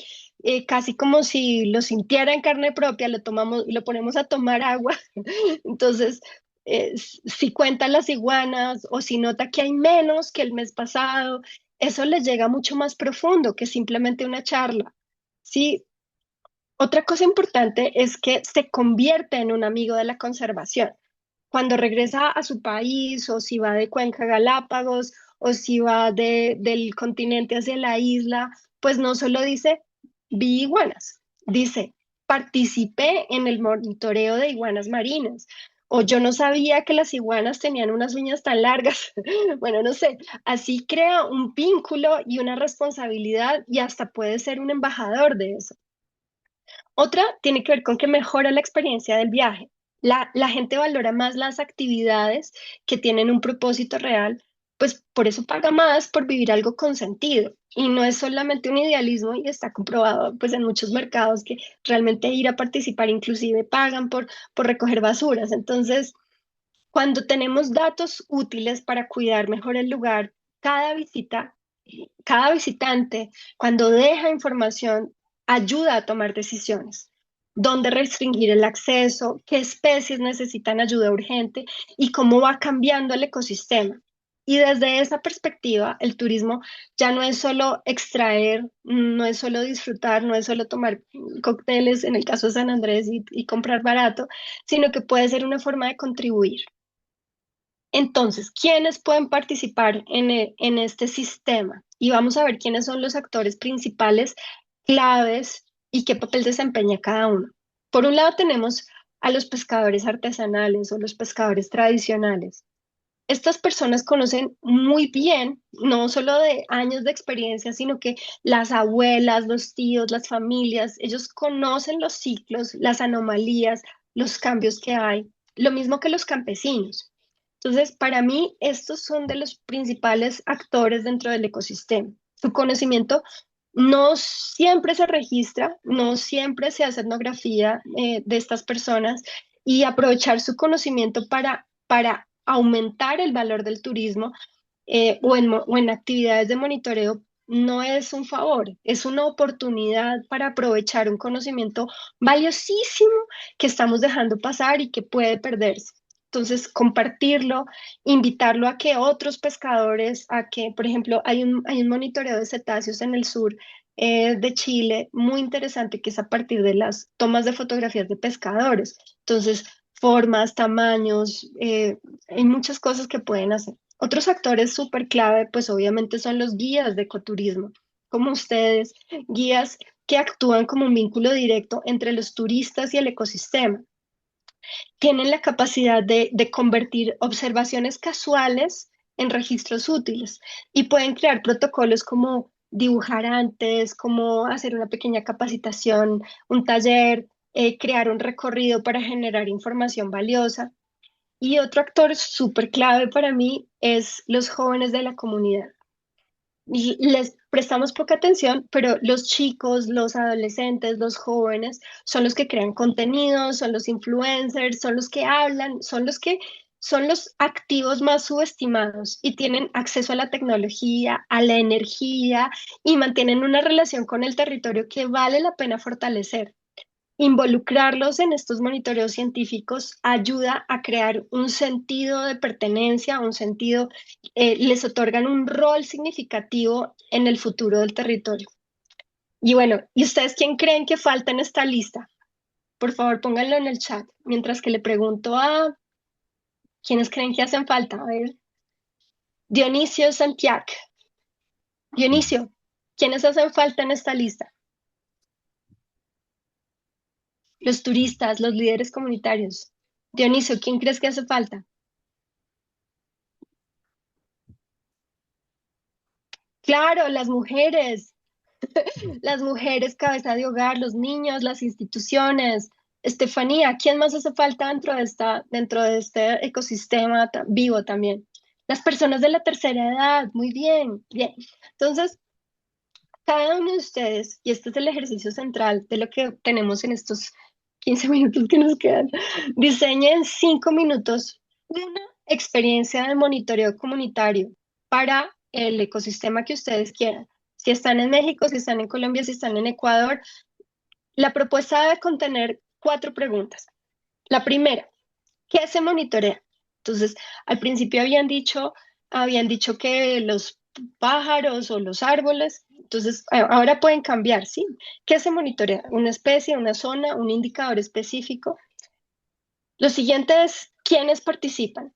casi como si lo sintiera en carne propia, lo tomamos y lo ponemos a tomar agua. Entonces, si cuenta las iguanas o si nota que hay menos que el mes pasado, eso les llega mucho más profundo que simplemente una charla. Sí, otra cosa importante es que se convierte en un amigo de la conservación. Cuando regresa a su país o si va de Cuenca a Galápagos o si va del continente hacia la isla, pues no solo dice vi iguanas, dice participé en el monitoreo de iguanas marinas. O yo no sabía que las iguanas tenían unas uñas tan largas. Bueno, no sé. Así crea un vínculo y una responsabilidad y hasta puede ser un embajador de eso. Otra tiene que ver con que mejora la experiencia del viaje. La gente valora más las actividades que tienen un propósito real, pues por eso paga más por vivir algo con sentido. Y no es solamente un idealismo y está comprobado pues en muchos mercados que realmente ir a participar inclusive pagan por recoger basuras. Entonces, cuando tenemos datos útiles para cuidar mejor el lugar, cada visita, cada visitante, cuando deja información, ayuda a tomar decisiones. Dónde restringir el acceso, qué especies necesitan ayuda urgente y cómo va cambiando el ecosistema. Y desde esa perspectiva, el turismo ya no es solo extraer, no es solo disfrutar, no es solo tomar cócteles, en el caso de San Andrés, y comprar barato, sino que puede ser una forma de contribuir. Entonces, ¿quiénes pueden participar en este sistema? Y vamos a ver quiénes son los actores principales, claves y qué papel desempeña cada uno. Por un lado tenemos a los pescadores artesanales o los pescadores tradicionales. Estas personas conocen muy bien, no solo de años de experiencia, sino que las abuelas, los tíos, las familias, ellos conocen los ciclos, las anomalías, los cambios que hay, lo mismo que los campesinos. Entonces, para mí, estos son de los principales actores dentro del ecosistema. Su conocimiento no siempre se registra, no siempre se hace etnografía de estas personas y aprovechar su conocimiento para aumentar el valor del turismo o en actividades de monitoreo no es un favor, es una oportunidad para aprovechar un conocimiento valiosísimo que estamos dejando pasar y que puede perderse. Entonces, compartirlo, invitarlo a que otros pescadores, a que, por ejemplo, hay un monitoreo de cetáceos en el sur de Chile, muy interesante, que es a partir de las tomas de fotografías de pescadores. Entonces, formas, tamaños, hay muchas cosas que pueden hacer. Otros actores súper clave, pues obviamente son los guías de ecoturismo, como ustedes, guías que actúan como un vínculo directo entre los turistas y el ecosistema. Tienen la capacidad de convertir observaciones casuales en registros útiles y pueden crear protocolos como dibujar antes, como hacer una pequeña capacitación, un taller, crear un recorrido para generar información valiosa. Y otro actor súper clave para mí es los jóvenes de la comunidad. Y les prestamos poca atención, pero los chicos, los adolescentes, los jóvenes son los que crean contenidos, son los influencers, son los que hablan, son los activos más subestimados y tienen acceso a la tecnología, a la energía y mantienen una relación con el territorio que vale la pena fortalecer. Involucrarlos en estos monitoreos científicos ayuda a crear un sentido de pertenencia, un sentido, les otorgan un rol significativo en el futuro del territorio. Y bueno, ¿y ustedes quién creen que falta en esta lista? Por favor, pónganlo en el chat, mientras que le pregunto a quiénes creen que hacen falta. A ver, Dionisio Santiago. Dionisio, ¿quiénes hacen falta en esta lista? Los turistas, los líderes comunitarios. Dionisio, ¿quién crees que hace falta? Claro, las mujeres cabeza de hogar, los niños, las instituciones. Estefanía, ¿quién más hace falta dentro de este ecosistema vivo también? Las personas de la tercera edad, muy bien, bien. Entonces, cada uno de ustedes, y este es el ejercicio central de lo que tenemos en estos 15 minutos que nos quedan, diseñen en 5 minutos una experiencia de monitoreo comunitario para el ecosistema que ustedes quieran. Si están en México, si están en Colombia, si están en Ecuador, la propuesta debe contener 4 preguntas. La primera, ¿qué se monitorea? Entonces, al principio habían dicho que los pájaros o los árboles, entonces ahora pueden cambiar, ¿sí? ¿Qué se monitorea? Una especie, una zona, un indicador específico. Lo siguiente es quiénes participan.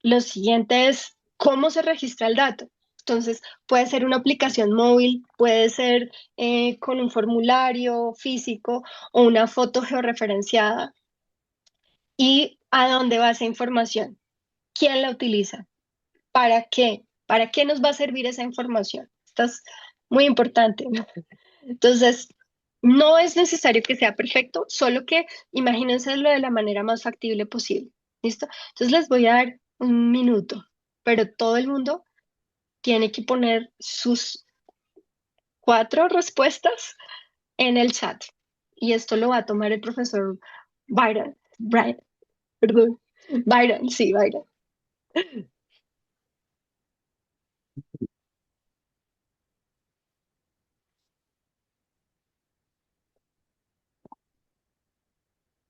Lo siguiente es cómo se registra el dato. Entonces, puede ser una aplicación móvil, puede ser con un formulario físico o una foto georreferenciada. ¿Y a dónde va esa información? ¿Quién la utiliza? ¿Para qué? ¿Para qué nos va a servir esa información? Esto es muy importante. Entonces, no es necesario que sea perfecto, solo que imagínenselo de la manera más factible posible. ¿Listo? Entonces les voy a dar un minuto, pero todo el mundo tiene que poner sus 4 respuestas en el chat. Y esto lo va a tomar el profesor Byron, perdón, Byron, sí, Byron.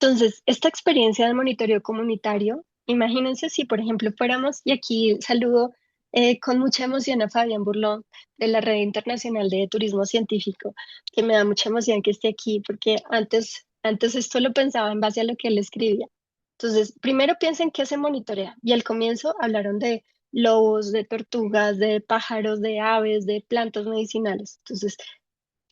Entonces, esta experiencia de monitoreo comunitario, imagínense si, por ejemplo, fuéramos, y aquí saludo con mucha emoción a Fabián Burlón de la Red Internacional de Turismo Científico, que me da mucha emoción que esté aquí, porque antes esto lo pensaba en base a lo que él escribía. Entonces, primero piensen qué se monitorea, y al comienzo hablaron de lobos, de tortugas, de pájaros, de aves, de plantas medicinales. Entonces,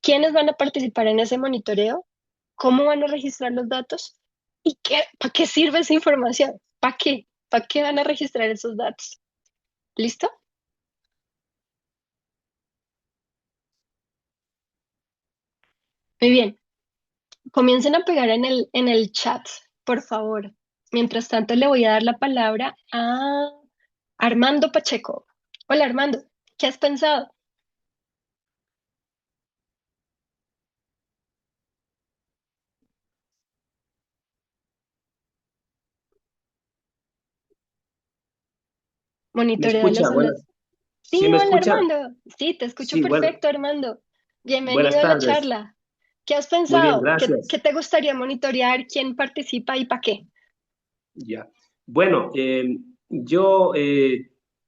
¿quiénes van a participar en ese monitoreo? ¿Cómo van a registrar los datos? ¿Y para qué sirve esa información? ¿Para qué? ¿Para qué van a registrar esos datos? ¿Listo? Muy bien. Comiencen a pegar en el chat, por favor. Mientras tanto, le voy a dar la palabra a Armando Pacheco. Hola, Armando. ¿Qué has pensado? ¿Me Monitoreo de las escucha? Bueno, ondas. Sí, ¿sí me hola, escucha? Armando. Sí, te escucho Sí, bueno, perfecto, Armando. buenas Bienvenido a la tardes. charla. ¿Qué has Muy bien, pensado? ¿Qué gracias. te gustaría monitorear? ¿Quién participa y para qué? Ya. Bueno, yo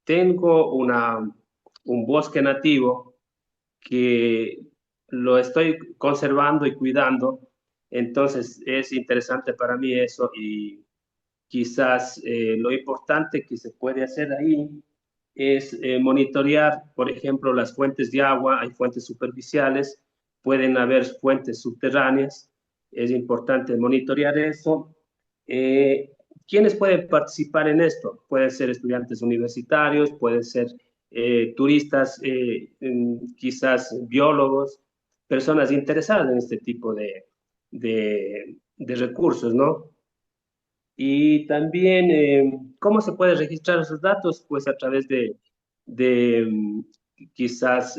tengo un bosque nativo que lo estoy conservando y cuidando, entonces es interesante para mí eso y quizás lo importante que se puede hacer ahí es monitorear, por ejemplo, las fuentes de agua, hay fuentes superficiales, pueden haber fuentes subterráneas, es importante monitorear eso. Eh, ¿Quiénes pueden participar en esto? Pueden ser estudiantes universitarios, pueden ser turistas, quizás biólogos, personas interesadas en este tipo de recursos, ¿no? Y también, ¿cómo se puede registrar esos datos? Pues a través de quizás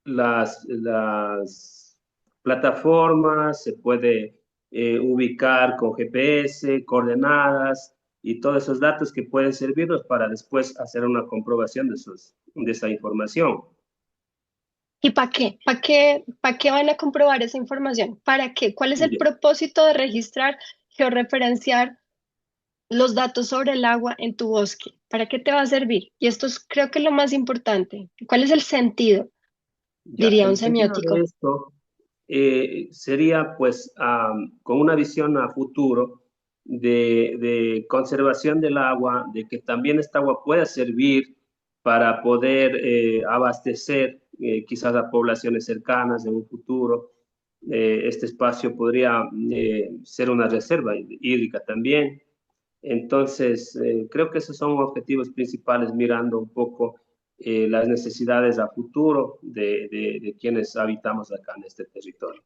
las plataformas, se puede ubicar con GPS, coordenadas y todos esos datos que pueden servirnos para después hacer una comprobación de esa información. ¿Y para qué? ¿Para qué van a comprobar esa información? ¿Para qué? ¿Cuál es el Ya. propósito de registrar, georreferenciar los datos sobre el agua en tu bosque? ¿Para qué te va a servir? Y esto es, creo que, lo más importante. ¿Cuál es el sentido? Ya, Diría un el sentido de semiótico. esto sería pues con una visión a futuro de conservación del agua, de que también esta agua pueda servir para poder abastecer quizás a poblaciones cercanas en un futuro. Este espacio podría ser una reserva hídrica también. Entonces, creo que esos son objetivos principales mirando un poco las necesidades a futuro de quienes habitamos acá en este territorio.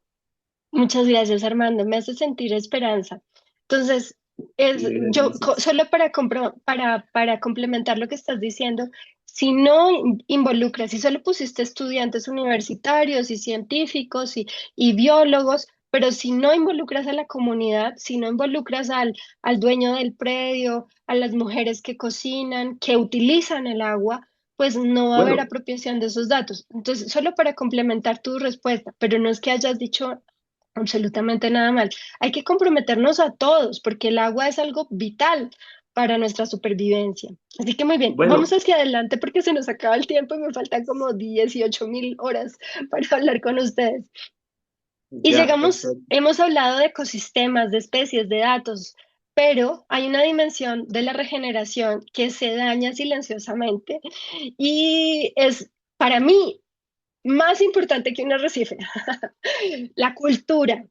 Muchas gracias, Armando. Me hace sentir esperanza. Entonces, Gracias. solo para complementar lo que estás diciendo, si no involucras, si solo pusiste estudiantes universitarios y científicos y biólogos, pero si no involucras a la comunidad, si no involucras al dueño del predio, a las mujeres que cocinan, que utilizan el agua, pues no va a haber Bueno, apropiación de esos datos. Entonces, solo para complementar tu respuesta, pero no es que hayas dicho absolutamente nada mal. Hay que comprometernos a todos porque el agua es algo vital para nuestra supervivencia. Así que muy bien, vamos bueno, hacia adelante porque se nos acaba el tiempo y me faltan como 18.000 horas para hablar con ustedes. Y ya, llegamos, perfecto. hemos hablado de ecosistemas, de especies, de datos, pero hay una dimensión de la regeneración que se daña silenciosamente y es para mí más importante que un arrecife, la cultura.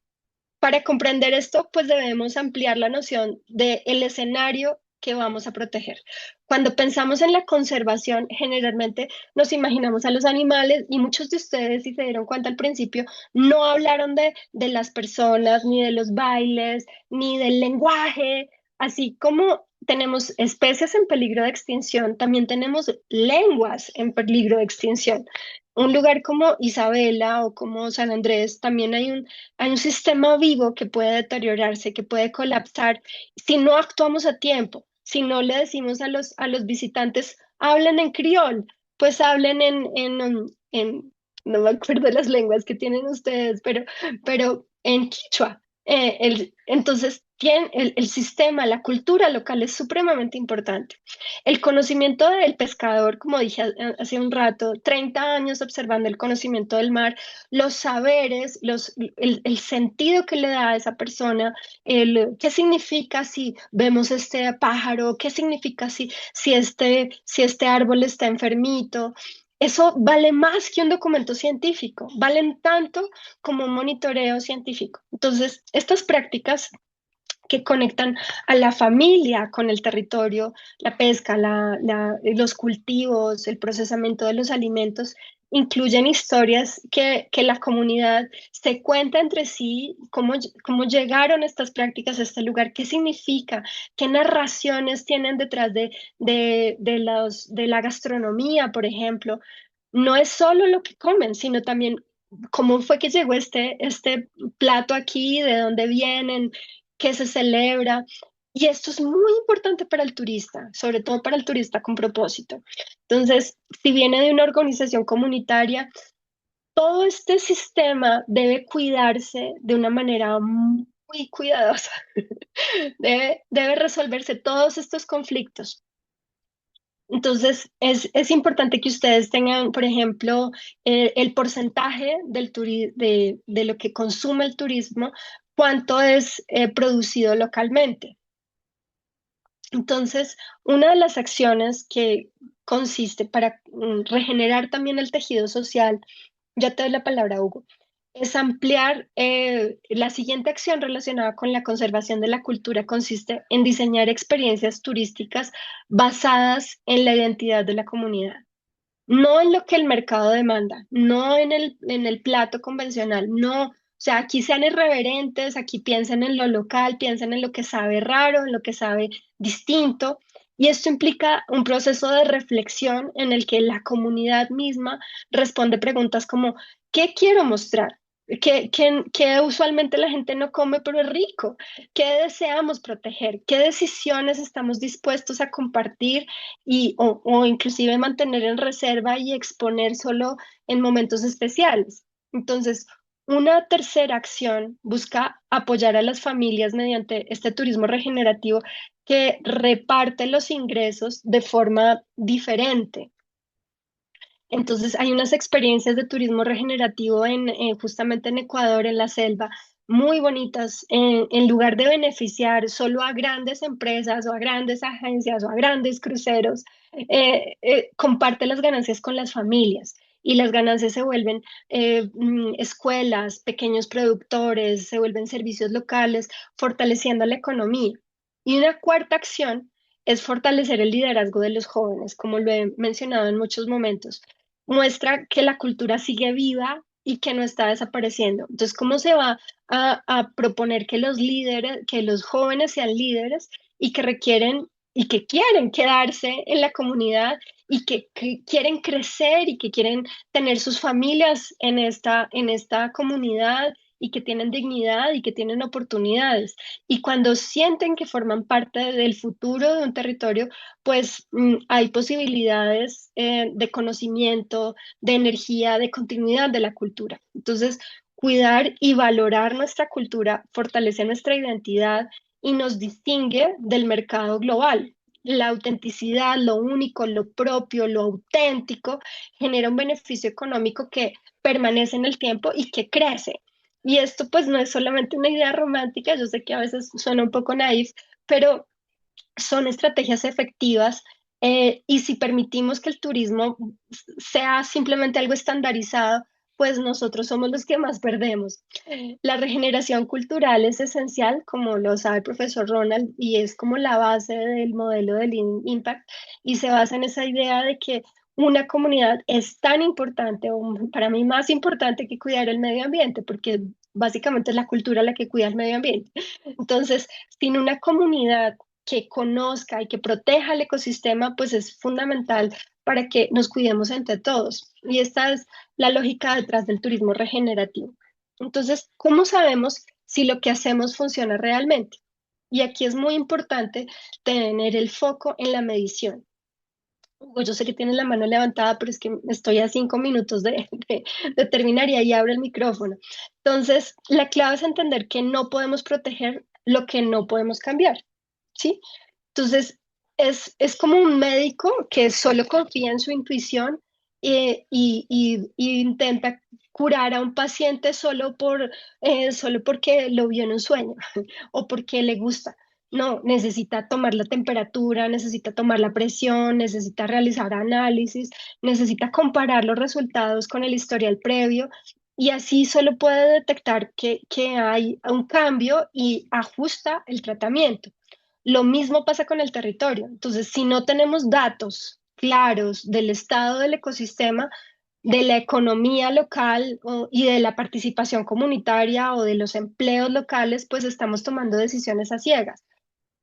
Para comprender esto, pues debemos ampliar la noción del escenario que vamos a proteger. Cuando pensamos en la conservación, generalmente nos imaginamos a los animales y muchos de ustedes, si se dieron cuenta al principio, no hablaron de las personas, ni de los bailes, ni del lenguaje, así como tenemos especies en peligro de extinción, también tenemos lenguas en peligro de extinción. Un lugar como Isabela o como San Andrés, también hay un sistema vivo que puede deteriorarse, que puede colapsar si no actuamos a tiempo, si no le decimos a los visitantes, hablen en criol, pues hablen no me acuerdo las lenguas que tienen ustedes, pero en quichua. Entonces, el sistema, la cultura local es supremamente importante. El conocimiento del pescador, como dije hace un rato, 30 años observando el conocimiento del mar, los saberes, el sentido que le da a esa persona, qué significa si vemos este pájaro, qué significa si este árbol está enfermito. Eso vale más que un documento científico, valen tanto como un monitoreo científico. Entonces, estas prácticas que conectan a la familia con el territorio, la pesca, los cultivos, el procesamiento de los alimentos, incluyen historias que la comunidad se cuenta entre sí, cómo llegaron estas prácticas a este lugar, qué significa, qué narraciones tienen detrás de la gastronomía, por ejemplo. No es solo lo que comen, sino también cómo fue que llegó este plato aquí, de dónde vienen, qué se celebra. Y esto es muy importante para el turista, sobre todo para el turista con propósito. Entonces, si viene de una organización comunitaria, todo este sistema debe cuidarse de una manera muy cuidadosa. Debe resolverse todos estos conflictos. Entonces, es importante que ustedes tengan, por ejemplo, el porcentaje de lo que consume el turismo, cuánto es producido localmente. Entonces, una de las acciones que consiste para regenerar también el tejido social, ya te doy la palabra, Hugo, es ampliar la siguiente acción relacionada con la conservación de la cultura consiste en diseñar experiencias turísticas basadas en la identidad de la comunidad, no en lo que el mercado demanda, no en el plato convencional, no. O sea, aquí sean irreverentes, aquí piensen en lo local, piensen en lo que sabe raro, en lo que sabe distinto. Y esto implica un proceso de reflexión en el que la comunidad misma responde preguntas como, ¿qué quiero mostrar? ¿Qué usualmente la gente no come, pero es rico? ¿Qué deseamos proteger? ¿Qué decisiones estamos dispuestos a compartir o inclusive mantener en reserva y exponer solo en momentos especiales? Entonces, una tercera acción busca apoyar a las familias mediante este turismo regenerativo que reparte los ingresos de forma diferente. Entonces, hay unas experiencias de turismo regenerativo justamente en Ecuador, en la selva, muy bonitas. En lugar de beneficiar solo a grandes empresas o a grandes agencias o a grandes cruceros, comparte las ganancias con las familias. Y las ganancias se vuelven escuelas, pequeños productores, se vuelven servicios locales, fortaleciendo la economía. Y una cuarta acción es fortalecer el liderazgo de los jóvenes, como lo he mencionado en muchos momentos. Muestra que la cultura sigue viva y que no está desapareciendo. Entonces, ¿cómo se va a proponer que los líderes, que los jóvenes sean líderes y que requieren y que quieren quedarse en la comunidad y que quieren crecer y que quieren tener sus familias en esta comunidad y que tienen dignidad y que tienen oportunidades? Y cuando sienten que forman parte del futuro de un territorio, pues hay posibilidades de conocimiento, de energía, de continuidad de la cultura. Entonces, cuidar y valorar nuestra cultura fortalece nuestra identidad y nos distingue del mercado global. La autenticidad, lo único, lo propio, lo auténtico, genera un beneficio económico que permanece en el tiempo y que crece. Y esto pues no es solamente una idea romántica, yo sé que a veces suena un poco naif, pero son estrategias efectivas y si permitimos que el turismo sea simplemente algo estandarizado, pues nosotros somos los que más perdemos. La regeneración cultural es esencial, como lo sabe el profesor Ronald, y es como la base del modelo del Impact, y se basa en esa idea de que una comunidad es tan importante, o para mí más importante que cuidar el medio ambiente, porque básicamente es la cultura la que cuida el medio ambiente. Entonces, sin una comunidad que conozca y que proteja el ecosistema, pues es fundamental para que nos cuidemos entre todos. Y esta es la lógica detrás del turismo regenerativo. Entonces, ¿cómo sabemos si lo que hacemos funciona realmente? Y aquí es muy importante tener el foco en la medición. Hugo, yo sé que tienes la mano levantada, pero es que estoy a 5 minutos de terminar y ahí abro el micrófono. Entonces, la clave es entender que no podemos proteger lo que no podemos cambiar, ¿sí? Entonces, es como un médico que solo confía en su intuición y intenta curar a un paciente solo porque lo vio en un sueño o porque le gusta. No, necesita tomar la temperatura, necesita tomar la presión, necesita realizar análisis, necesita comparar los resultados con el historial previo y así solo puede detectar que hay un cambio y ajusta el tratamiento. Lo mismo pasa con el territorio. Entonces, si no tenemos datos claros del estado del ecosistema, de la economía local y de la participación comunitaria o de los empleos locales, pues estamos tomando decisiones a ciegas.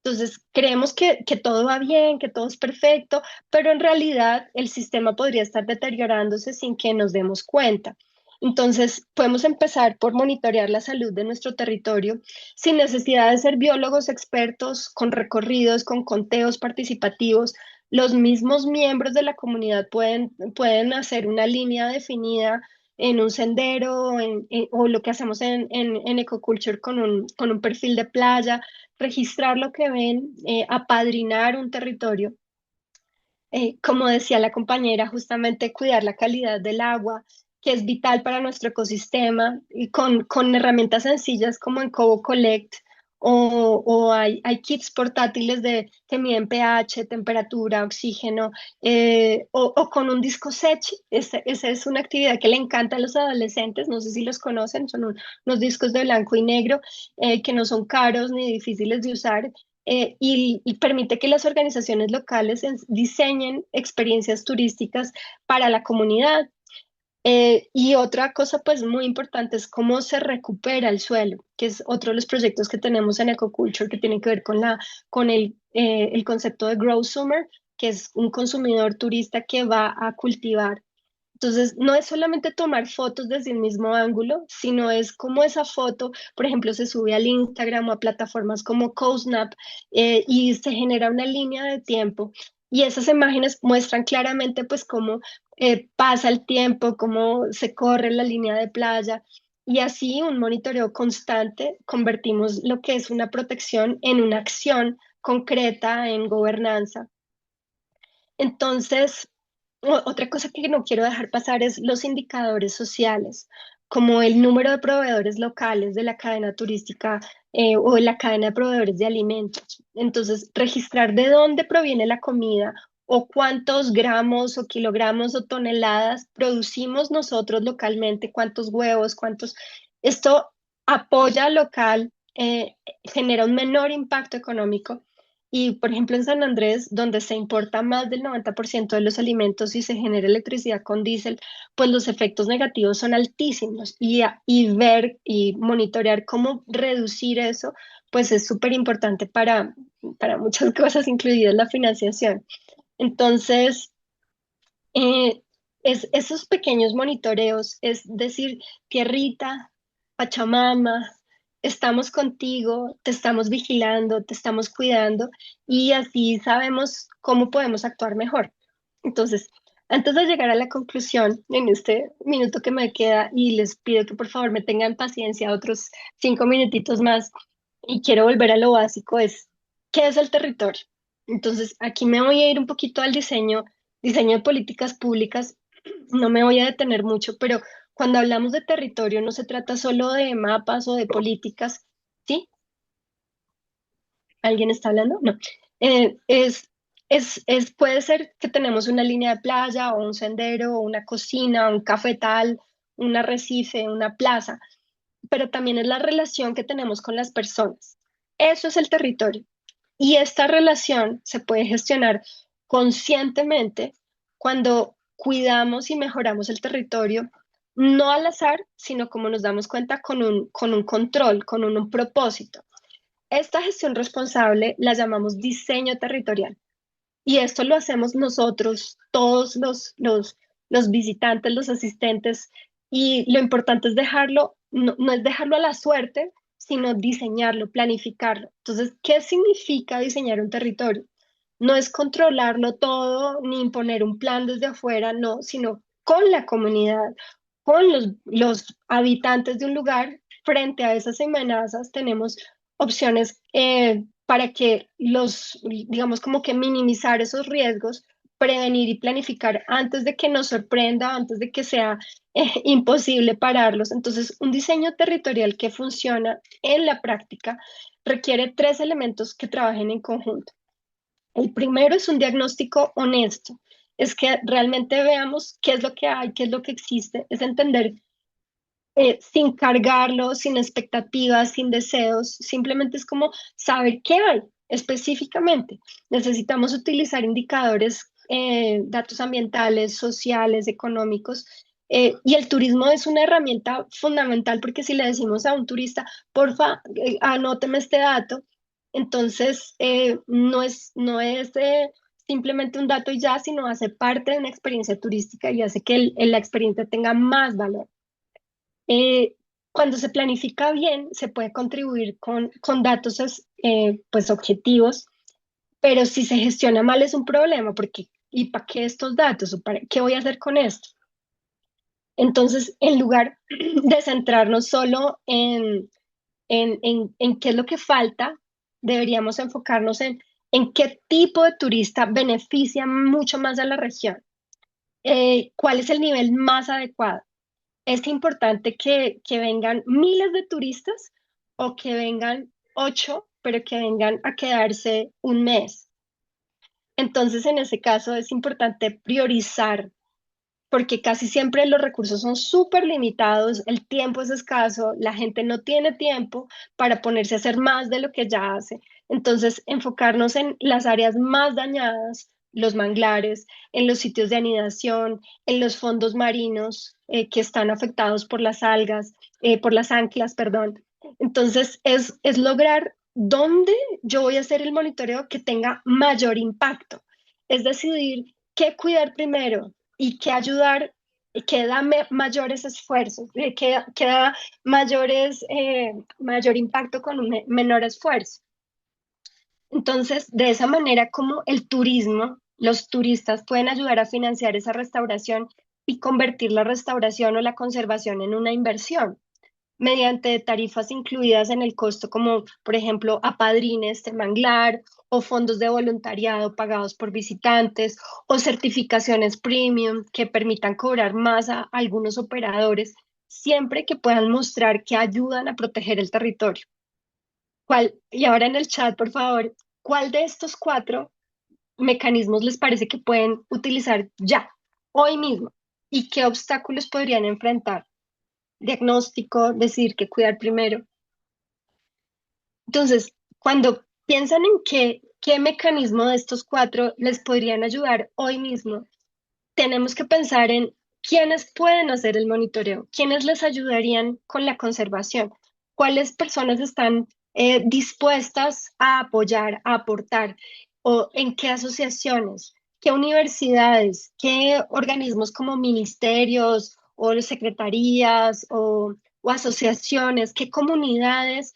Entonces, creemos que todo va bien, que todo es perfecto, pero en realidad el sistema podría estar deteriorándose sin que nos demos cuenta. Entonces, podemos empezar por monitorear la salud de nuestro territorio sin necesidad de ser biólogos expertos, con recorridos, con conteos participativos. Los mismos miembros de la comunidad pueden hacer una línea definida en un sendero o lo que hacemos en Ecoculture con un perfil de playa, registrar lo que ven, apadrinar un territorio. Como decía la compañera, justamente cuidar la calidad del agua, que es vital para nuestro ecosistema, y con herramientas sencillas como en Cobo Collect, o hay kits portátiles que miden pH, temperatura, oxígeno, o con un disco Sechi. Esa es una actividad que le encanta a los adolescentes, no sé si los conocen, son unos discos de blanco y negro que no son caros ni difíciles de usar. Y permite que las organizaciones locales diseñen experiencias turísticas para la comunidad. Y otra cosa pues muy importante es cómo se recupera el suelo, que es otro de los proyectos que tenemos en Ecoculture que tiene que ver con el concepto de Grow Summer, que es un consumidor turista que va a cultivar. Entonces, no es solamente tomar fotos desde el mismo ángulo, sino es como esa foto, por ejemplo, se sube al Instagram o a plataformas como CoSnap y se genera una línea de tiempo. Y esas imágenes muestran claramente pues cómo pasa el tiempo, cómo se corre la línea de playa. Y así un monitoreo constante convertimos lo que es una protección en una acción concreta en gobernanza. Entonces, otra cosa que no quiero dejar pasar es los indicadores sociales, como el número de proveedores locales de la cadena turística o de la cadena de proveedores de alimentos. Entonces, registrar de dónde proviene la comida o cuántos gramos o kilogramos o toneladas producimos nosotros localmente, cuántos huevos, cuántos... Esto apoya local, genera un menor impacto económico y, por ejemplo, en San Andrés, donde se importa más del 90% de los alimentos y se genera electricidad con diésel, pues los efectos negativos son altísimos. Y ver y monitorear cómo reducir eso, pues es súper importante para muchas cosas, incluidas la financiación. Entonces, esos pequeños monitoreos, es decir, tierrita, Pachamama, estamos contigo, te estamos vigilando, te estamos cuidando y así sabemos cómo podemos actuar mejor. Entonces, antes de llegar a la conclusión, en este minuto que me queda, y les pido que por favor me tengan paciencia otros 5 minutitos más, y quiero volver a lo básico, ¿qué es el territorio? Entonces, aquí me voy a ir un poquito al diseño de políticas públicas. No me voy a detener mucho, pero cuando hablamos de territorio no se trata solo de mapas o de políticas, ¿sí? ¿Alguien está hablando? No. Puede ser que tenemos una línea de playa o un sendero o una cocina, un cafetal, un arrecife, una plaza, pero también es la relación que tenemos con las personas. Eso es el territorio. Y esta relación se puede gestionar conscientemente cuando cuidamos y mejoramos el territorio, no al azar, sino como nos damos cuenta con un control, con un propósito. esta gestión responsable la llamamos diseño territorial. Y esto lo hacemos nosotros, todos los visitantes, los asistentes, y lo importante es dejarlo, no es dejarlo a la suerte, sino diseñarlo, planificarlo. Entonces, ¿qué significa diseñar un territorio? No es controlarlo todo ni imponer un plan desde afuera, no, sino con la comunidad, con los habitantes de un lugar. Frente a esas amenazas tenemos opciones para que digamos, como que minimizar esos riesgos, prevenir y planificar antes de que nos sorprenda, antes de que sea imposible pararlos. Entonces, un diseño territorial que funciona en la práctica requiere tres elementos que trabajen en conjunto. El primero es un diagnóstico honesto, es que realmente veamos qué es lo que hay, qué es lo que existe, es entender sin cargarlo, sin expectativas, sin deseos, simplemente es como saber qué hay específicamente. Necesitamos utilizar indicadores, datos ambientales, sociales, económicos, y el turismo es una herramienta fundamental porque si le decimos a un turista, porfa, anóteme este dato, entonces no es simplemente un dato y ya, sino hace parte de una experiencia turística y hace que la experiencia tenga más valor. Cuando se planifica bien, se puede contribuir con datos pues objetivos, pero si se gestiona mal es un problema, porque ¿y para qué estos datos? ¿O para qué voy a hacer con esto? Entonces, en lugar de centrarnos solo en qué es lo que falta, deberíamos enfocarnos en qué tipo de turista beneficia mucho más a la región, cuál es el nivel más adecuado. Es importante que vengan miles de turistas o que vengan 8, pero que vengan a quedarse un mes. Entonces, en ese caso es importante priorizar, porque casi siempre los recursos son súper limitados, el tiempo es escaso, la gente no tiene tiempo para ponerse a hacer más de lo que ya hace. Entonces, enfocarnos en las áreas más dañadas, los manglares, en los sitios de anidación, en los fondos marinos que están afectados por las algas, por las anclas, perdón. Entonces, es lograr dónde yo voy a hacer el monitoreo que tenga mayor impacto. Es decidir qué cuidar primero y qué ayudar, que da mayores esfuerzos, que da mayor impacto con un menor esfuerzo. Entonces, de esa manera, como el turismo, los turistas pueden ayudar a financiar esa restauración y convertir la restauración o la conservación en una inversión mediante tarifas incluidas en el costo, como por ejemplo apadrines de manglar o fondos de voluntariado pagados por visitantes o certificaciones premium que permitan cobrar más a algunos operadores, siempre que puedan mostrar que ayudan a proteger el territorio. Y ahora en el chat, por favor, ¿cuál de estos 4 mecanismos les parece que pueden utilizar ya, hoy mismo? ¿Y qué obstáculos podrían enfrentar? Diagnóstico, decir que cuidar primero. Entonces, cuando piensan en qué mecanismo de estos 4 les podrían ayudar hoy mismo, tenemos que pensar en quiénes pueden hacer el monitoreo, quiénes les ayudarían con la conservación, cuáles personas están dispuestas a apoyar, a aportar, o en qué asociaciones, qué universidades, qué organismos como ministerios o secretarías o asociaciones, qué comunidades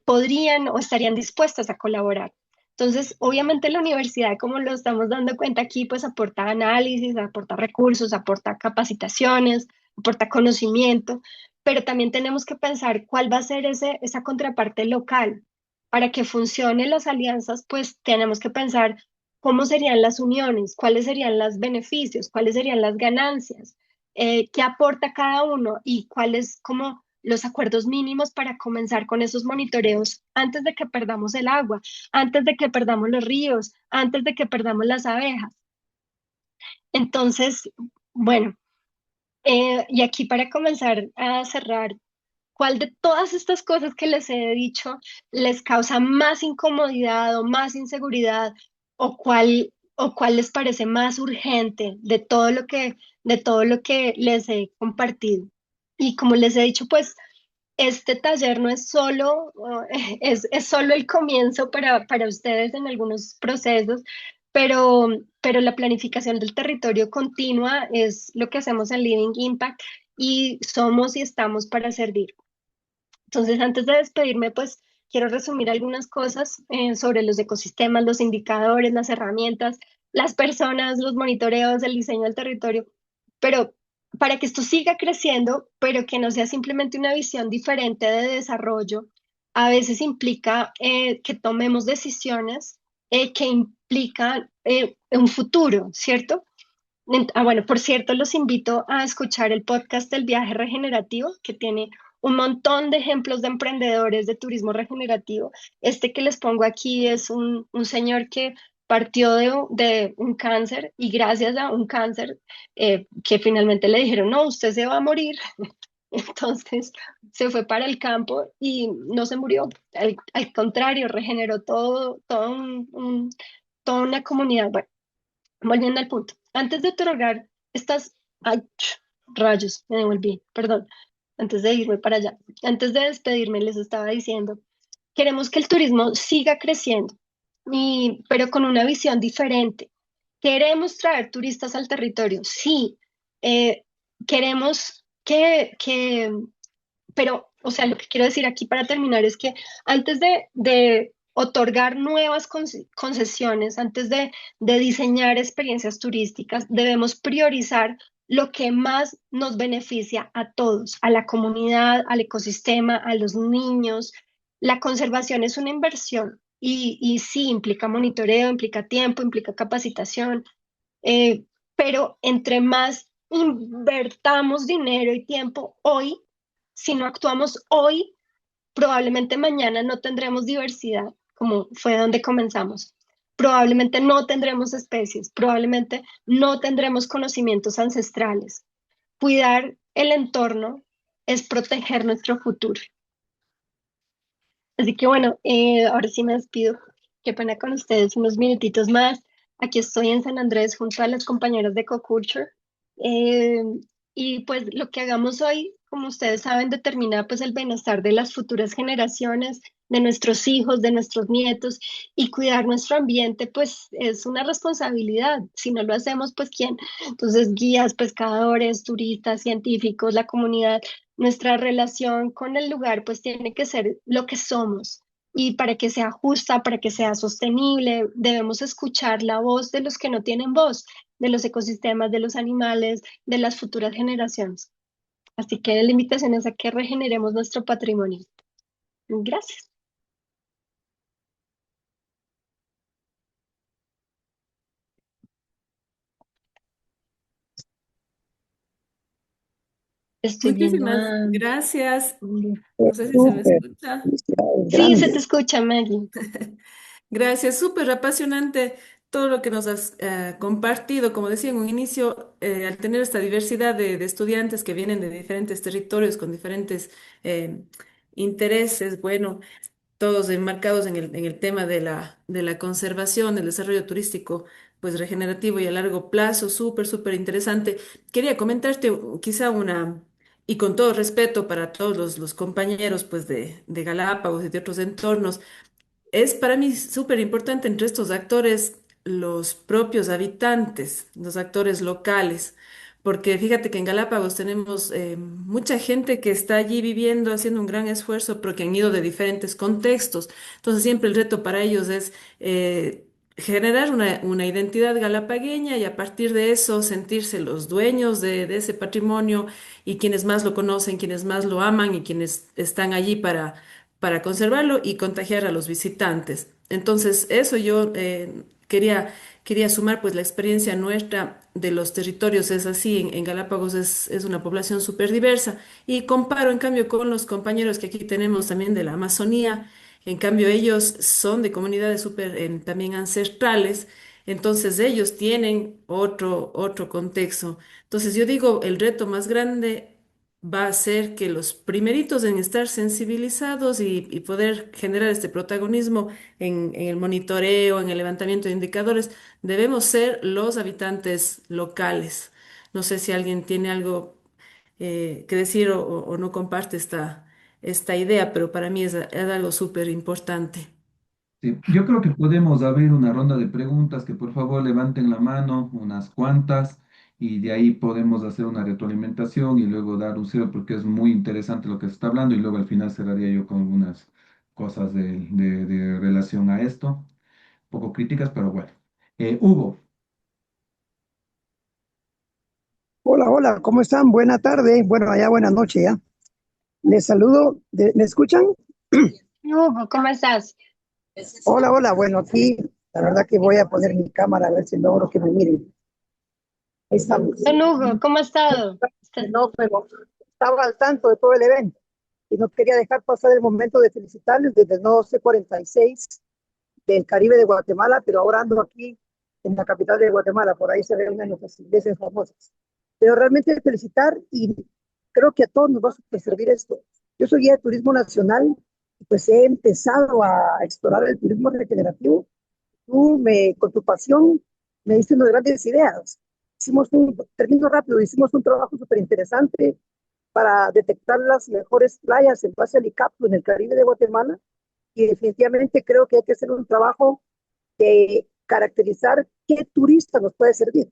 podrían o estarían dispuestas a colaborar. Entonces, obviamente la universidad, como lo estamos dando cuenta aquí, pues aporta análisis, aporta recursos, aporta capacitaciones, aporta conocimiento, pero también tenemos que pensar cuál va a ser esa contraparte local. Para que funcionen las alianzas, pues tenemos que pensar cómo serían las uniones, cuáles serían los beneficios, cuáles serían las ganancias, qué aporta cada uno y cuáles como los acuerdos mínimos para comenzar con esos monitoreos antes de que perdamos el agua, antes de que perdamos los ríos, antes de que perdamos las abejas. Entonces, bueno, y aquí para comenzar a cerrar, ¿cuál de todas estas cosas que les he dicho les causa más incomodidad o más inseguridad o cuál les parece más urgente de todo lo que les he compartido? Y como les he dicho, pues este taller no es solo, es solo el comienzo para ustedes en algunos procesos, pero, pero la planificación del territorio continua es lo que hacemos en Living Impact y somos y estamos para servir. Entonces, antes de despedirme, pues quiero resumir algunas cosas sobre los ecosistemas, los indicadores, las herramientas, las personas, los monitoreos, el diseño del territorio, pero para que esto siga creciendo, pero que no sea simplemente una visión diferente de desarrollo, a veces implica que tomemos decisiones que implican un futuro, ¿cierto? Bueno, por cierto, los invito a escuchar el podcast del viaje regenerativo, que tiene un montón de ejemplos de emprendedores de turismo regenerativo. Este que les pongo aquí es un señor que partió de un cáncer y gracias a un cáncer que finalmente le dijeron, no, usted se va a morir. Entonces se fue para el campo y no se murió. Al contrario, regeneró toda una comunidad. Bueno, volviendo al punto, antes de otorgar estas, ay, rayos, me devolví, perdón, antes de irme para allá, antes de despedirme les estaba diciendo, queremos que el turismo siga creciendo, pero con una visión diferente. Queremos traer turistas al territorio, sí, eh, queremos pero, o sea, lo que quiero decir aquí para terminar es que antes de otorgar nuevas concesiones, antes de diseñar experiencias turísticas, debemos priorizar lo que más nos beneficia a todos, a la comunidad, al ecosistema, a los niños. La conservación es una inversión y sí, implica monitoreo, implica tiempo, implica capacitación, eh, pero entre más invertamos dinero y tiempo hoy, si no actuamos hoy, probablemente mañana no tendremos diversidad, como fue donde comenzamos. Probablemente no tendremos especies, probablemente no tendremos conocimientos ancestrales. Cuidar el entorno es proteger nuestro futuro. Así que bueno, ahora sí me despido. Qué pena con ustedes, unos minutitos más. Aquí estoy en San Andrés junto a las compañeras de CoCulture. Eh, y pues lo que hagamos hoy, como ustedes saben, determina pues el bienestar de las futuras generaciones, de nuestros hijos, de nuestros nietos, y cuidar nuestro ambiente pues es una responsabilidad. Si no lo hacemos, pues ¿quién? Entonces, guías, pescadores, turistas, científicos, la comunidad, nuestra relación con el lugar pues tiene que ser lo que somos. Y para que sea justa, para que sea sostenible, debemos escuchar la voz de los que no tienen voz, de los ecosistemas, de los animales, de las futuras generaciones. Así que la invitación es a que regeneremos nuestro patrimonio. Gracias. Estoy viendo Muchísimas a... gracias. No sé si se me Súper, escucha. felicidades, Sí, se te grande. escucha, Maggie. Gracias, súper apasionante todo lo que nos has compartido. Como decía en un inicio, al tener esta diversidad de estudiantes que vienen de diferentes territorios con diferentes eh, intereses, bueno, todos enmarcados en el tema de la conservación, el desarrollo turístico, pues regenerativo y a largo plazo, súper, súper interesante. Quería comentarte quizá una, y con todo respeto para todos los compañeros pues de Galápagos y de otros entornos, es para mí súper importante entre estos actores los propios habitantes, los actores locales, porque fíjate que en Galápagos tenemos mucha gente que está allí viviendo, haciendo un gran esfuerzo, pero que han ido de diferentes contextos. Entonces siempre el reto para ellos es generar una identidad galapagueña y a partir de eso sentirse los dueños de ese patrimonio y quienes más lo conocen, quienes más lo aman y quienes están allí para conservarlo y contagiar a los visitantes. Entonces, eso yo quería sumar, pues la experiencia nuestra de los territorios es así, en Galápagos es una población súper diversa y comparo en cambio con los compañeros que aquí tenemos también de la Amazonía, en cambio ellos son de comunidades súper también ancestrales. Entonces ellos tienen otro contexto. Entonces yo digo, el reto más grande va a ser que los primeritos en estar sensibilizados y poder generar este protagonismo en el monitoreo, en el levantamiento de indicadores, debemos ser los habitantes locales. No sé si alguien tiene algo que decir o no comparte esta idea, pero para mí es algo súper importante. Sí, yo creo que podemos abrir una ronda de preguntas, que por favor levanten la mano, unas cuantas, y de ahí podemos hacer una retroalimentación y luego dar un cierre, porque es muy interesante lo que se está hablando, y luego al final cerraría yo con algunas cosas de relación a esto, un poco críticas, pero bueno. Hugo, Hola, hola, ¿cómo están? Buena tarde, bueno, allá buena noche ya. Les saludo, ¿me escuchan? Hugo, ¿cómo estás? Hola, hola, bueno, aquí la verdad que voy a poner mi cámara a ver si logro que me miren. Ahí estamos. Don Hugo, ¿cómo ha estado? No, pero estaba al tanto de todo el evento y no quería dejar pasar el momento de felicitarles desde el 1246 del Caribe de Guatemala, pero ahora ando aquí en la capital de Guatemala, por ahí se reúnen nuestras iglesias famosas. Pero realmente felicitar y creo que a todos nos va a servir esto. Yo soy guía de turismo nacional y pues he empezado a explorar el turismo regenerativo. Con tu pasión, me diste unas grandes ideas. Termino rápido, hicimos un trabajo súper interesante para detectar las mejores playas en base al ICAPTO en el Caribe de Guatemala y definitivamente creo que hay que hacer un trabajo de caracterizar qué turista nos puede servir.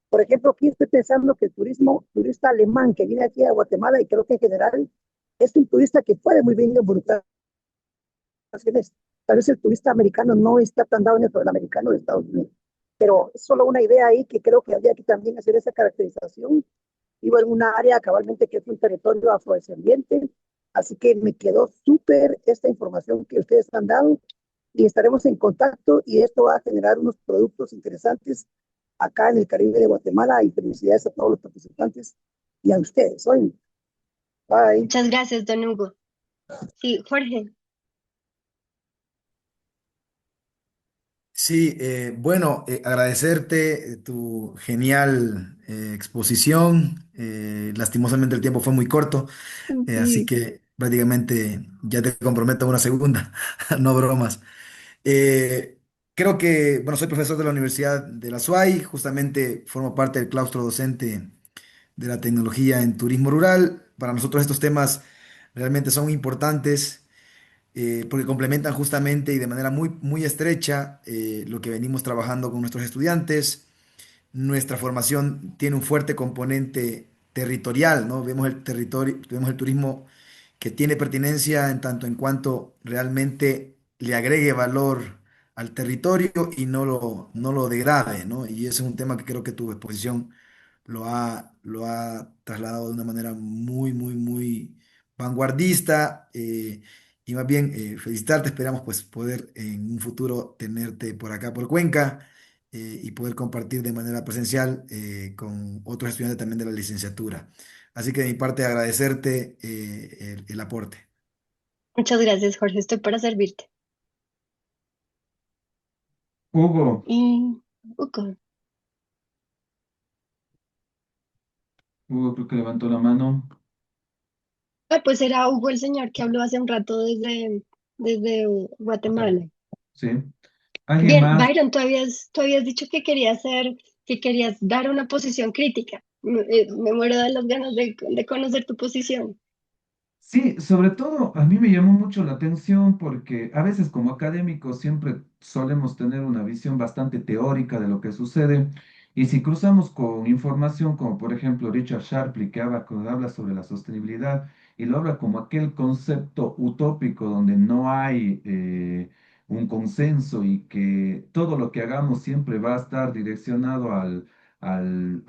Por ejemplo, aquí estoy pensando que el turista alemán que viene aquí a Guatemala, y creo que en general es un turista que puede muy bien involucrarse en esto. Tal vez el turista americano no está tan dado en el americano de Estados Unidos, pero es solo una idea ahí que creo que habría que también hacer esa caracterización. Vivo en una área cabalmente que es un territorio afrodescendiente, así que me quedó súper esta información que ustedes han dado y estaremos en contacto y esto va a generar unos productos interesantes acá en el Caribe de Guatemala y felicidades a todos los participantes y a ustedes. Hoy, bye. Muchas gracias, don Hugo. Sí, Jorge. Sí, bueno, agradecerte tu genial exposición. Lastimosamente el tiempo fue muy corto, así Sí. que prácticamente ya te comprometo a una segunda, no bromas. Eh, Creo que, bueno, soy profesor de la Universidad de la SUAY, justamente formo parte del claustro docente de la tecnología en turismo rural. Para nosotros estos temas realmente son importantes porque complementan justamente y de manera muy, muy estrecha lo que venimos trabajando con nuestros estudiantes. Nuestra formación tiene un fuerte componente territorial, ¿no? Vemos el territorio, vemos el turismo que tiene pertinencia en tanto en cuanto realmente le agregue valor al territorio y no lo degrade, ¿no? Y ese es un tema que creo que tu exposición lo ha trasladado de una manera muy, muy, muy vanguardista. Y más bien felicitarte, esperamos pues poder en un futuro tenerte por acá por Cuenca y poder compartir de manera presencial con otros estudiantes también de la licenciatura. Así que de mi parte agradecerte el aporte. Muchas gracias, Jorge. Estoy para servirte. Hugo, Y Hugo. Hugo creo que levantó la mano. Pues era Hugo el señor que habló hace un rato desde Guatemala. Sí. ¿Alguien Bien, más? Byron, tú habías dicho que querías dar una posición crítica. Me muero de las ganas de conocer tu posición. Sí, sobre todo a mí me llamó mucho la atención porque a veces como académicos siempre solemos tener una visión bastante teórica de lo que sucede y si cruzamos con información como por ejemplo Richard Sharpley que habla sobre la sostenibilidad y lo habla como aquel concepto utópico donde no hay un consenso y que todo lo que hagamos siempre va a estar direccionado a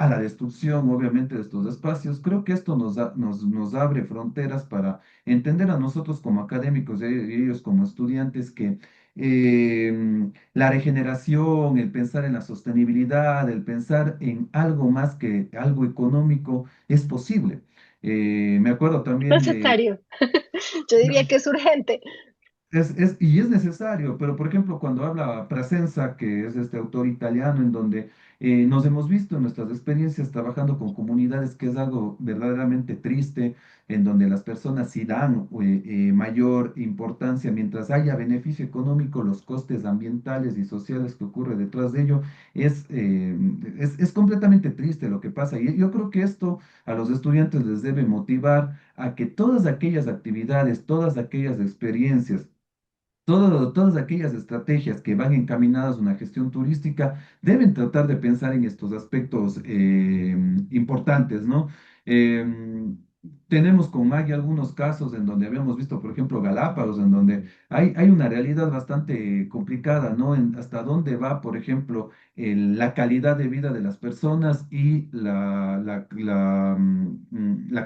la destrucción, obviamente, de estos espacios, creo que esto nos abre fronteras para entender a nosotros como académicos y ellos como estudiantes que la regeneración, el pensar en la sostenibilidad, el pensar en algo más que algo económico es posible. Me acuerdo también de Necesario. Yo diría que es urgente. y es necesario, pero por ejemplo, cuando habla Prasenza, que es este autor italiano, en donde Nos hemos visto en nuestras experiencias trabajando con comunidades que es algo verdaderamente triste, en donde las personas sí dan mayor importancia, mientras haya beneficio económico, los costes ambientales y sociales que ocurre detrás de ello es completamente triste lo que pasa. Y yo creo que esto a los estudiantes les debe motivar a que todas aquellas actividades, todas aquellas experiencias, todas aquellas estrategias que van encaminadas a una gestión turística deben tratar de pensar en estos aspectos importantes, ¿no? Em, Tenemos con Maggie algunos casos en donde habíamos visto, por ejemplo, Galápagos, en donde hay una realidad bastante complicada, ¿no? En hasta dónde va, por ejemplo, la calidad de vida de las personas y la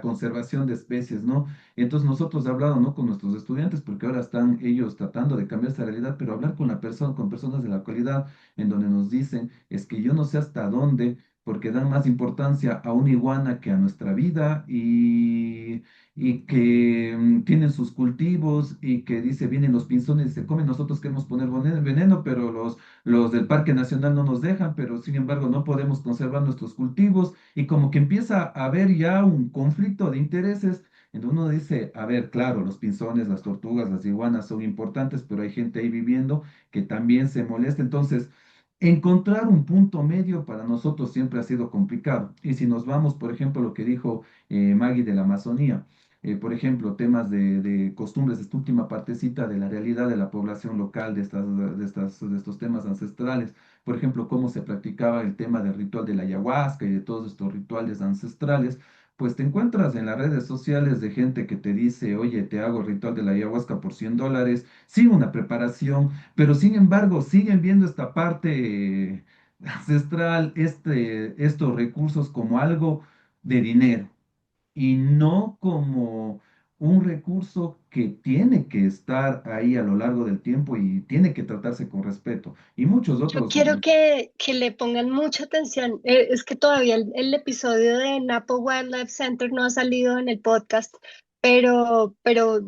conservación de especies, ¿no? Entonces nosotros he hablado, ¿no? Con nuestros estudiantes, porque ahora están ellos tratando de cambiar esta realidad, pero hablar con la persona, con personas de la actualidad, en donde nos dicen, es que yo no sé hasta dónde, porque dan más importancia a una iguana que a nuestra vida y que tienen sus cultivos y que dice, vienen los pinzones y se comen, nosotros queremos poner veneno, pero los del Parque Nacional no nos dejan, pero sin embargo no podemos conservar nuestros cultivos y como que empieza a haber ya un conflicto de intereses. Entonces uno dice, a ver, claro, los pinzones, las tortugas, las iguanas son importantes, pero hay gente ahí viviendo que también se molesta. Entonces, encontrar un punto medio para nosotros siempre ha sido complicado. Y si nos vamos, por ejemplo, lo que dijo Maggie de la Amazonía, por ejemplo, temas de costumbres, esta última partecita de la realidad de la población local, de estos temas ancestrales, por ejemplo, cómo se practicaba el tema del ritual de la ayahuasca y de todos estos rituales ancestrales, pues te encuentras en las redes sociales de gente que te dice, oye, te hago el ritual de la ayahuasca por $100, sin una preparación, pero sin embargo siguen viendo esta parte ancestral, estos recursos como algo de dinero y no como un recurso que tiene que estar ahí a lo largo del tiempo y tiene que tratarse con respeto. Y muchos Yo otros, quiero que le pongan mucha atención. Es que todavía el episodio de Napo Wildlife Center no ha salido en el podcast, pero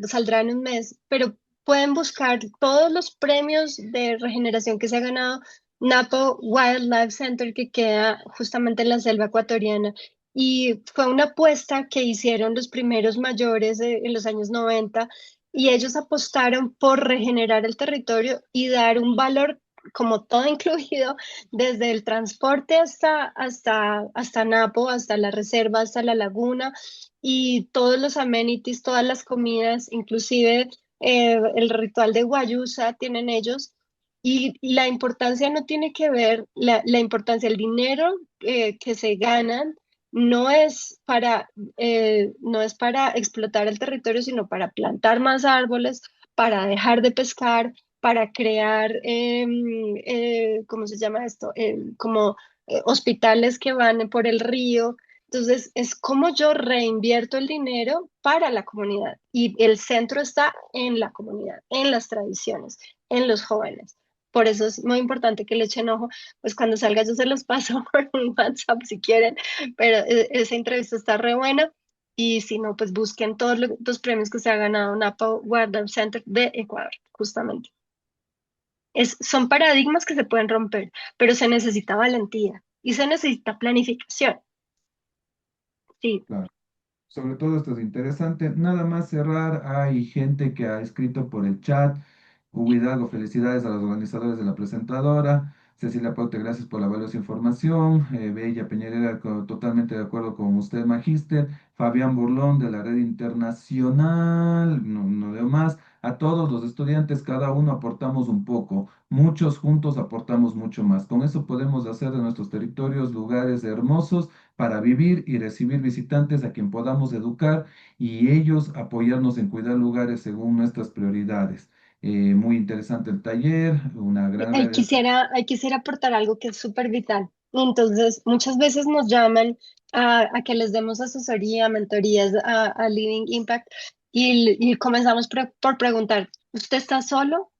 saldrá en un mes. Pero pueden buscar todos los premios de regeneración que se ha ganado Napo Wildlife Center, que queda justamente en la selva ecuatoriana. Y fue una apuesta que hicieron los primeros mayores en los años 90 y ellos apostaron por regenerar el territorio y dar un valor como todo incluido, desde el transporte hasta Napo, hasta la reserva, hasta la laguna y todos los amenities, todas las comidas, inclusive el ritual de Guayusa tienen ellos. Y la importancia no tiene que ver, la importancia, el dinero que se ganan no es para explotar el territorio, sino para plantar más árboles, para dejar de pescar, para crear, ¿cómo se llama esto? Como hospitales que van por el río. Entonces, es como yo reinvierto el dinero para la comunidad y el centro está en la comunidad, en las tradiciones, en los jóvenes. Por eso es muy importante que le echen ojo. Pues cuando salga yo se los paso por un WhatsApp si quieren, pero esa entrevista está re buena. Y si no, pues busquen todos los premios que se ha ganado Napa Wildlife Center de Ecuador, justamente. Son paradigmas que se pueden romper, pero se necesita valentía y se necesita planificación. Sí. claro. Sobre todo esto es interesante. Nada más cerrar, hay gente que ha escrito por el chat. Hugo Hidalgo, felicidades a los organizadores de la presentadora. Cecilia Paute, gracias por la valiosa información. Bella Peñarera, totalmente de acuerdo con usted, Magíster. Fabián Burlón, de la Red Internacional, no leo más. A todos los estudiantes, cada uno aportamos un poco. Muchos juntos aportamos mucho más. Con eso podemos hacer de nuestros territorios lugares hermosos para vivir y recibir visitantes a quien podamos educar y ellos apoyarnos en cuidar lugares según nuestras prioridades. Muy interesante el taller, una gran Ahí quisiera aportar algo que es súper vital. Entonces, muchas veces nos llaman a que les demos asesoría, mentorías a Living Impact y comenzamos por preguntar, ¿usted está solo?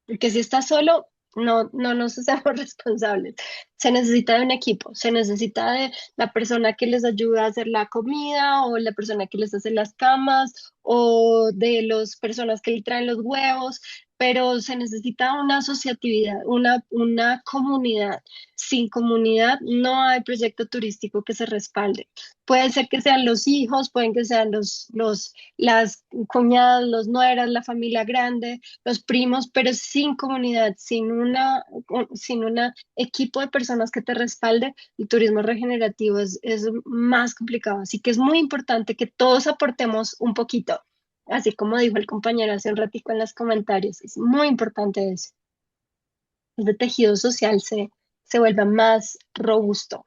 Porque si está solo, no nos hacemos responsables. Se necesita de un equipo, se necesita de la persona que les ayuda a hacer la comida o la persona que les hace las camas o de las personas que le traen los huevos. pero se necesita una asociatividad, una comunidad. Sin comunidad no hay proyecto turístico que se respalde. Puede ser que sean los hijos, pueden que sean las cuñadas, los nueras, la familia grande, los primos, pero sin comunidad, sin una equipo de personas que te respalde, el turismo regenerativo es más complicado. Así que es muy importante que todos aportemos un poquito, así como dijo el compañero hace un ratico en los comentarios. Es muy importante eso. El tejido social se vuelva más robusto.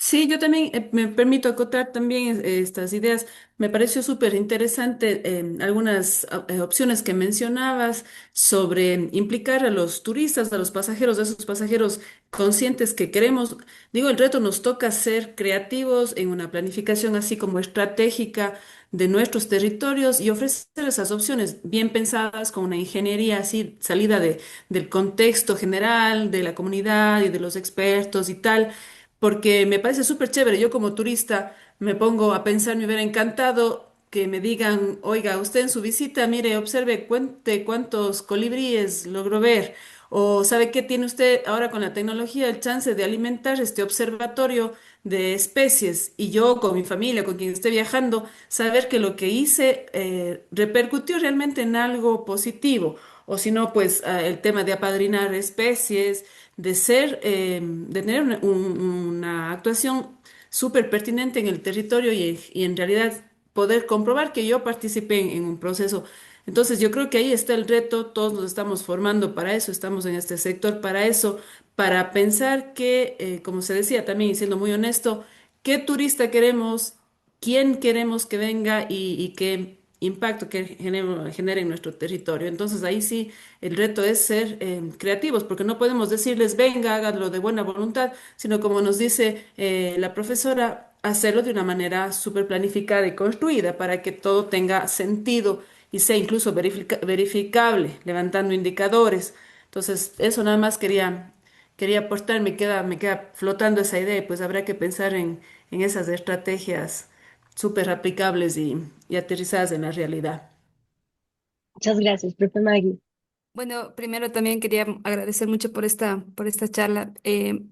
Sí, yo también me permito acotar también estas ideas. Me pareció súper interesante algunas opciones que mencionabas sobre implicar a los turistas, a los pasajeros, a esos pasajeros conscientes que queremos. Digo, el reto nos toca ser creativos en una planificación así como estratégica de nuestros territorios y ofrecer esas opciones bien pensadas con una ingeniería así salida del contexto general, de la comunidad y de los expertos y tal porque me parece súper chévere. Yo como turista me pongo a pensar, me hubiera encantado que me digan, oiga, usted en su visita, mire, observe, cuente cuántos colibríes logró ver. O sabe qué tiene usted ahora con la tecnología el chance de alimentar este observatorio de especies y yo con mi familia, con quien esté viajando, saber que lo que hice repercutió realmente en algo positivo. O si no, pues el tema de apadrinar especies de ser, de tener una actuación súper pertinente en el territorio y en realidad poder comprobar que yo participé en un proceso. Entonces yo creo que ahí está el reto, todos nos estamos formando para eso, estamos en este sector para eso, para pensar que, como se decía también, y siendo muy honesto, qué turista queremos, quién queremos que venga y qué impacto que genere en nuestro territorio. Entonces ahí sí el reto es ser creativos, porque no podemos decirles, venga, háganlo de buena voluntad, sino como nos dice la profesora, hacerlo de una manera súper planificada y construida para que todo tenga sentido y sea incluso verificable, levantando indicadores. Entonces, eso nada más quería aportar, me queda flotando esa idea y pues habrá que pensar en esas estrategias súper aplicables y aterrizadas en la realidad. Muchas gracias, profe Maggie. Bueno, primero también quería agradecer mucho por esta charla.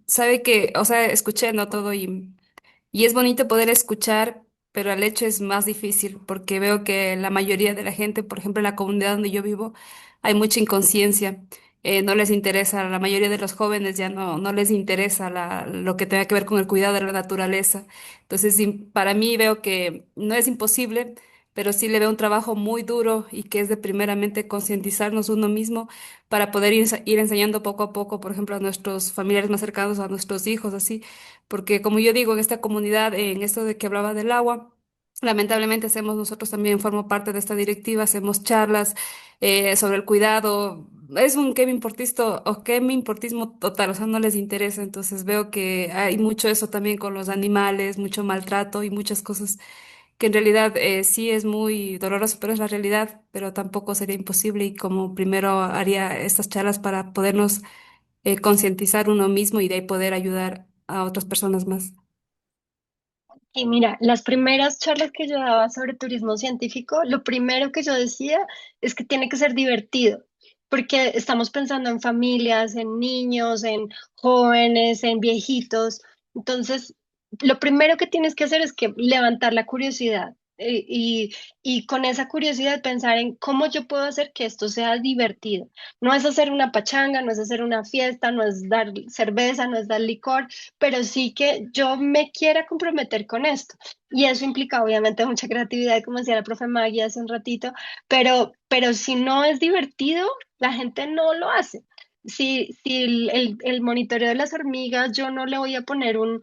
Sabe que, o sea, escuché, ¿no? Todo y es bonito poder escuchar, pero el hecho es más difícil porque veo que la mayoría de la gente, por ejemplo, en la comunidad donde yo vivo, hay mucha inconsciencia. No les interesa, la mayoría de los jóvenes ya no les interesa lo que tenga que ver con el cuidado de la naturaleza. Entonces, para mí veo que no es imposible, pero sí le veo un trabajo muy duro y que es de primeramente concientizarnos uno mismo para poder ir enseñando poco a poco, por ejemplo, a nuestros familiares más cercanos, a nuestros hijos, así porque como yo digo, en esta comunidad, en esto de que hablaba del agua, lamentablemente hacemos nosotros también, formo parte de esta directiva, hacemos charlas sobre el cuidado. Es un qué me importisto o qué me importismo total, o sea, no les interesa. Entonces veo que hay mucho eso también con los animales, mucho maltrato y muchas cosas que en realidad sí es muy doloroso, pero es la realidad, pero tampoco sería imposible y como primero haría estas charlas para podernos concientizar uno mismo y de ahí poder ayudar a otras personas más. Y mira, las primeras charlas que yo daba sobre turismo científico, lo primero que yo decía es que tiene que ser divertido, porque estamos pensando en familias, en niños, en jóvenes, en viejitos. Entonces, lo primero que tienes que hacer es que levantar la curiosidad y con esa curiosidad pensar en cómo yo puedo hacer que esto sea divertido. No es hacer una pachanga, no es hacer una fiesta, no es dar cerveza, no es dar licor, pero sí que yo me quiera comprometer con esto. Y eso implica obviamente mucha creatividad, como decía la profe Maggie hace un ratito, pero si no es divertido, la gente no lo hace. Si el monitoreo de las hormigas, yo no le voy a poner un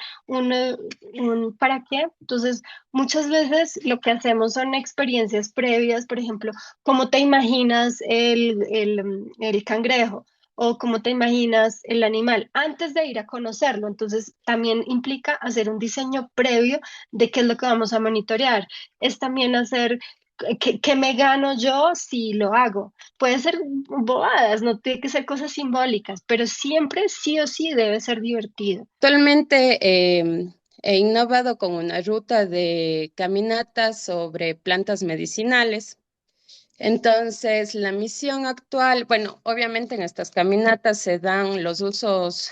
¿para qué? Entonces, muchas veces lo que hacemos son experiencias previas, por ejemplo, ¿cómo te imaginas el cangrejo? O cómo te imaginas el animal antes de ir a conocerlo. Entonces, también implica hacer un diseño previo de qué es lo que vamos a monitorear. Es también hacer qué me gano yo si lo hago. Puede ser bobadas, no tiene que ser cosas simbólicas, pero siempre sí o sí debe ser divertido. Actualmente he innovado con una ruta de caminatas sobre plantas medicinales. Entonces, la misión actual, bueno, obviamente en estas caminatas se dan los usos,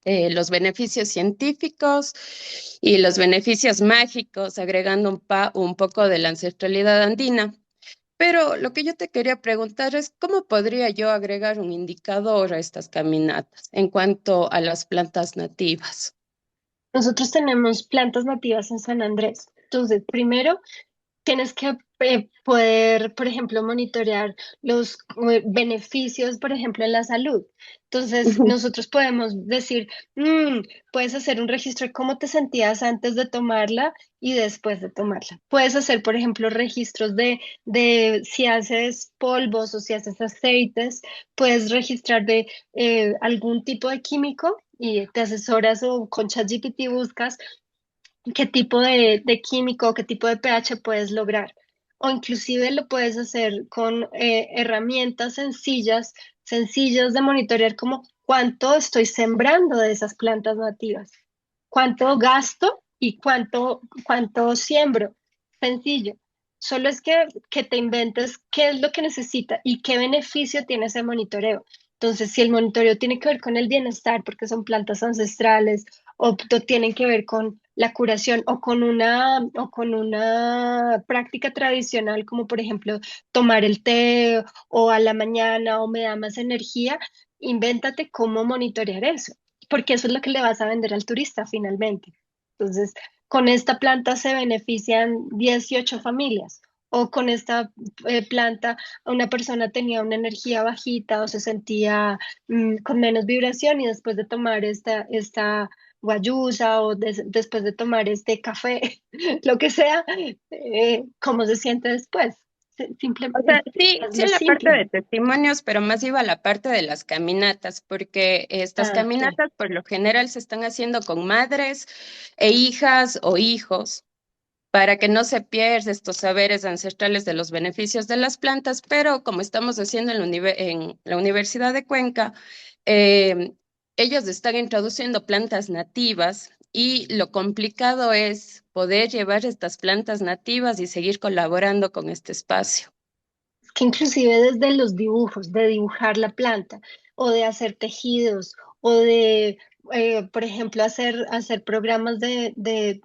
los beneficios científicos y los beneficios mágicos, agregando un poco de la ancestralidad andina. Pero lo que yo te quería preguntar es, ¿cómo podría yo agregar un indicador a estas caminatas en cuanto a las plantas nativas? Nosotros tenemos plantas nativas en San Andrés. Entonces, primero tienes que poder, por ejemplo, monitorear los beneficios, por ejemplo, en la salud. Entonces, Ujú. nosotros podemos decir, puedes hacer un registro de cómo te sentías antes de tomarla y después de tomarla. Puedes hacer, por ejemplo, registros de si haces polvos o si haces aceites, puedes registrar de algún tipo de químico y te asesoras o con ChatGPT buscas qué tipo de químico, qué tipo de pH puedes lograr. O inclusive lo puedes hacer con herramientas sencillas de monitorear como cuánto estoy sembrando de esas plantas nativas, cuánto gasto y cuánto siembro. Sencillo. Solo es que te inventes qué es lo que necesita y qué beneficio tiene ese monitoreo. Entonces, si el monitoreo tiene que ver con el bienestar, porque son plantas ancestrales, o tienen que ver con la curación o con una práctica tradicional, como por ejemplo tomar el té o a la mañana o me da más energía, invéntate cómo monitorear eso, porque eso es lo que le vas a vender al turista finalmente. Entonces, con esta planta se benefician 18 familias. O con esta planta una persona tenía una energía bajita o se sentía con menos vibración y después de tomar esta guayusa o después de tomar este café, lo que sea, cómo se siente después. O sea, Simplemente, sí, sí hazlo en la parte simple. de testimonios, pero más iba a la parte de las caminatas, porque estas Ah, ok. caminatas por lo general se están haciendo con madres e hijas o hijos, para que no se pierdan estos saberes ancestrales de los beneficios de las plantas, pero como estamos haciendo en la Universidad de Cuenca, eh, ellos están introduciendo plantas nativas y lo complicado es poder llevar estas plantas nativas y seguir colaborando con este espacio. Que inclusive desde los dibujos, de dibujar la planta o de hacer tejidos o de, por ejemplo, hacer programas de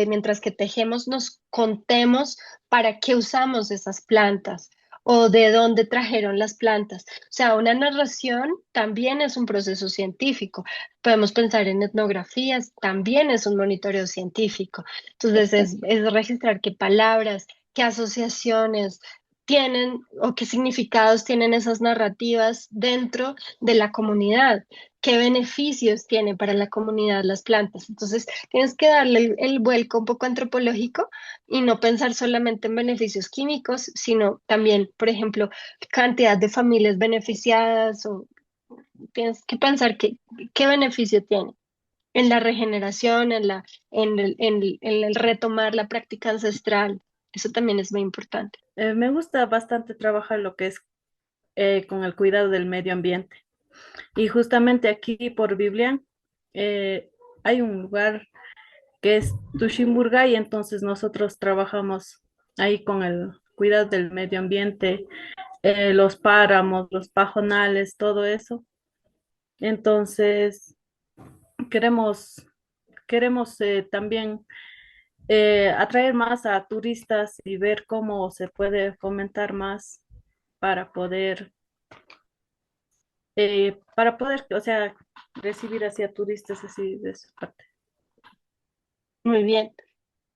mientras que tejemos, nos contemos para qué usamos esas plantas o de dónde trajeron las plantas. O sea, una narración también es un proceso científico. Podemos pensar en etnografías, también es un monitoreo científico. Entonces, es registrar qué palabras, qué asociaciones tienen o qué significados tienen esas narrativas dentro de la comunidad, qué beneficios tiene para la comunidad las plantas. Entonces, tienes que darle el vuelco un poco antropológico y no pensar solamente en beneficios químicos, sino también, por ejemplo, cantidad de familias beneficiadas o tienes que pensar qué beneficio tiene en la regeneración, en el retomar la práctica ancestral. Eso también es muy importante. Me gusta bastante trabajar lo que es con el cuidado del medio ambiente. Y justamente aquí por Biblian hay un lugar que es Tushimburgay, entonces nosotros trabajamos ahí con el cuidado del medio ambiente, los páramos, los pajonales, todo eso. Entonces, queremos, queremos también atraer más a turistas y ver cómo se puede fomentar más para poder, o sea, recibir hacia turistas así de su parte. Muy bien.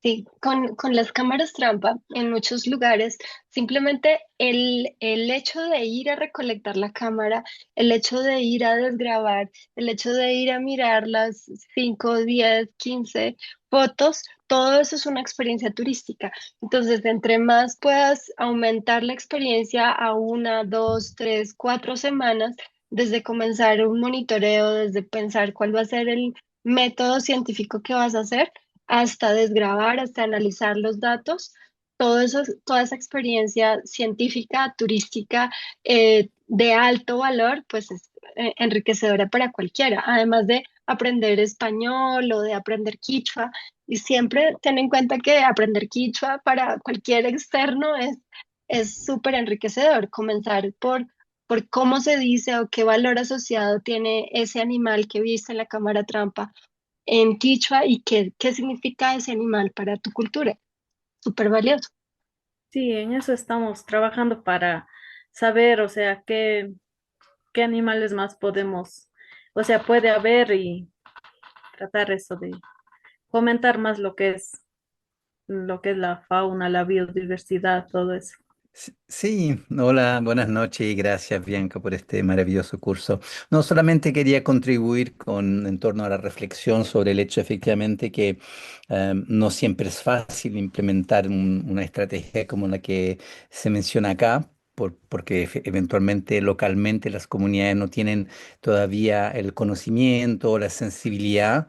Sí, con las cámaras trampa en muchos lugares, simplemente el hecho de ir a recolectar la cámara, el hecho de ir a desgrabar, el hecho de ir a mirar las 5, 10, 15 fotos, todo eso es una experiencia turística. Entonces, entre más puedas aumentar la experiencia a 1, 2, 3, 4 semanas, desde comenzar un monitoreo, desde pensar cuál va a ser el método científico que vas a hacer hasta desgrabar, hasta analizar los datos, todo eso, toda esa experiencia científica, turística, de alto valor, pues es enriquecedora para cualquiera, además de aprender español o de aprender quichua. Y siempre ten en cuenta que aprender quichua para cualquier externo es súper enriquecedor. Comenzar por cómo se dice o qué valor asociado tiene ese animal que viste en la cámara trampa en quichua y qué significa ese animal para tu cultura. Súper valioso. Sí, en eso estamos trabajando para saber, o sea, qué animales más podemos, o sea, puede haber y tratar eso de fomentar más lo que es la fauna, la biodiversidad, todo eso. Sí, hola, buenas noches y gracias Bianca por este maravilloso curso. No solamente quería contribuir en torno a la reflexión sobre el hecho efectivamente que no siempre es fácil implementar una estrategia como la que se menciona acá, porque eventualmente localmente las comunidades no tienen todavía el conocimiento o la sensibilidad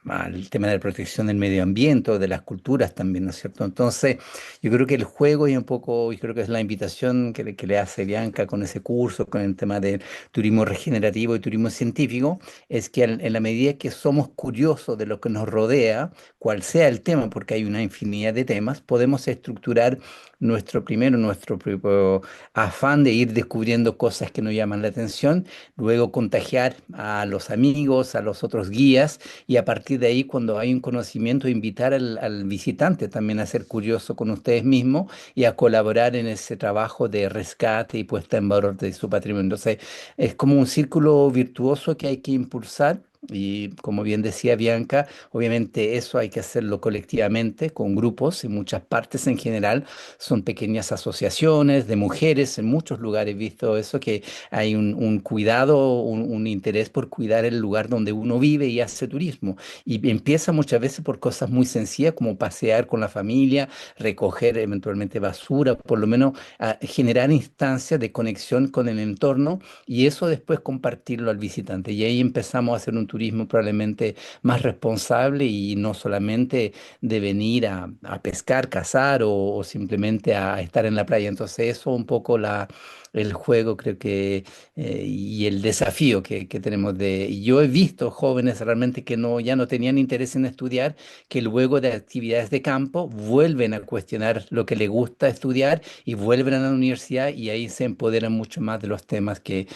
al tema de la protección del medio ambiente o de las culturas también, ¿no es cierto? Entonces, yo creo que el juego y un poco, y creo que es la invitación que le hace Bianca con ese curso, con el tema del turismo regenerativo y turismo científico, es que en la medida que somos curiosos de lo que nos rodea, cual sea el tema, porque hay una infinidad de temas, podemos estructurar nuestro propio afán de ir descubriendo cosas que nos llaman la atención, luego contagiar a los amigos, a los otros guías, y a partir de ahí, cuando hay un conocimiento, invitar al visitante también a ser curioso con ustedes mismos y a colaborar en ese trabajo de rescate y puesta en valor de su patrimonio. Entonces, es como un círculo virtuoso que hay que impulsar. Y como bien decía Bianca, obviamente eso hay que hacerlo colectivamente, con grupos, en muchas partes en general, son pequeñas asociaciones de mujeres, en muchos lugares he visto eso, que hay un cuidado, un interés por cuidar el lugar donde uno vive y hace turismo. Y empieza muchas veces por cosas muy sencillas como pasear con la familia, recoger eventualmente basura, por lo menos generar instancias de conexión con el entorno y eso después compartirlo al visitante. Y ahí empezamos a hacer un turismo probablemente más responsable y no solamente de venir a pescar, cazar o simplemente a estar en la playa. Entonces eso un poco el juego creo que y el desafío que tenemos de... y yo he visto jóvenes realmente que no, ya no tenían interés en estudiar, que luego de actividades de campo vuelven a cuestionar lo que les gusta estudiar y vuelven a la universidad y ahí se empoderan mucho más de los temas que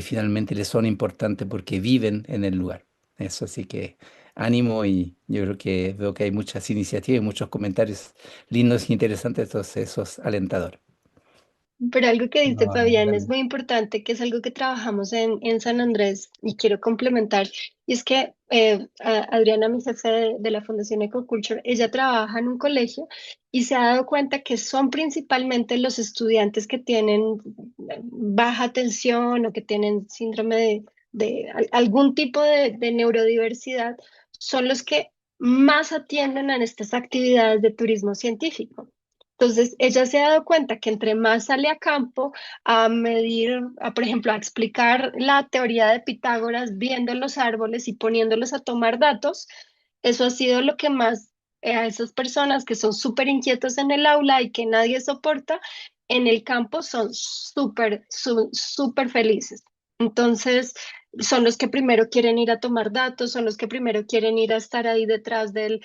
finalmente les son importantes porque viven en el lugar. Eso sí que ánimo y yo creo que veo que hay muchas iniciativas y muchos comentarios lindos e interesantes, entonces eso es alentador. Pero algo que dice No, Fabián es dale. muy importante, que es algo que trabajamos en San Andrés y quiero complementar, y es que Adriana, mi jefe de la Fundación Ecoculture, ella trabaja en un colegio y se ha dado cuenta que son principalmente los estudiantes que tienen baja atención o que tienen síndrome algún tipo de neurodiversidad, son los que más atienden a estas actividades de turismo científico. Entonces, ella se ha dado cuenta que entre más sale a campo a medir, por ejemplo, a explicar la teoría de Pitágoras viendo los árboles y poniéndolos a tomar datos, eso ha sido lo que más a esas personas que son súper inquietos en el aula y que nadie soporta, en el campo son súper felices. Entonces, son los que primero quieren ir a tomar datos, son los que primero quieren ir a estar ahí detrás de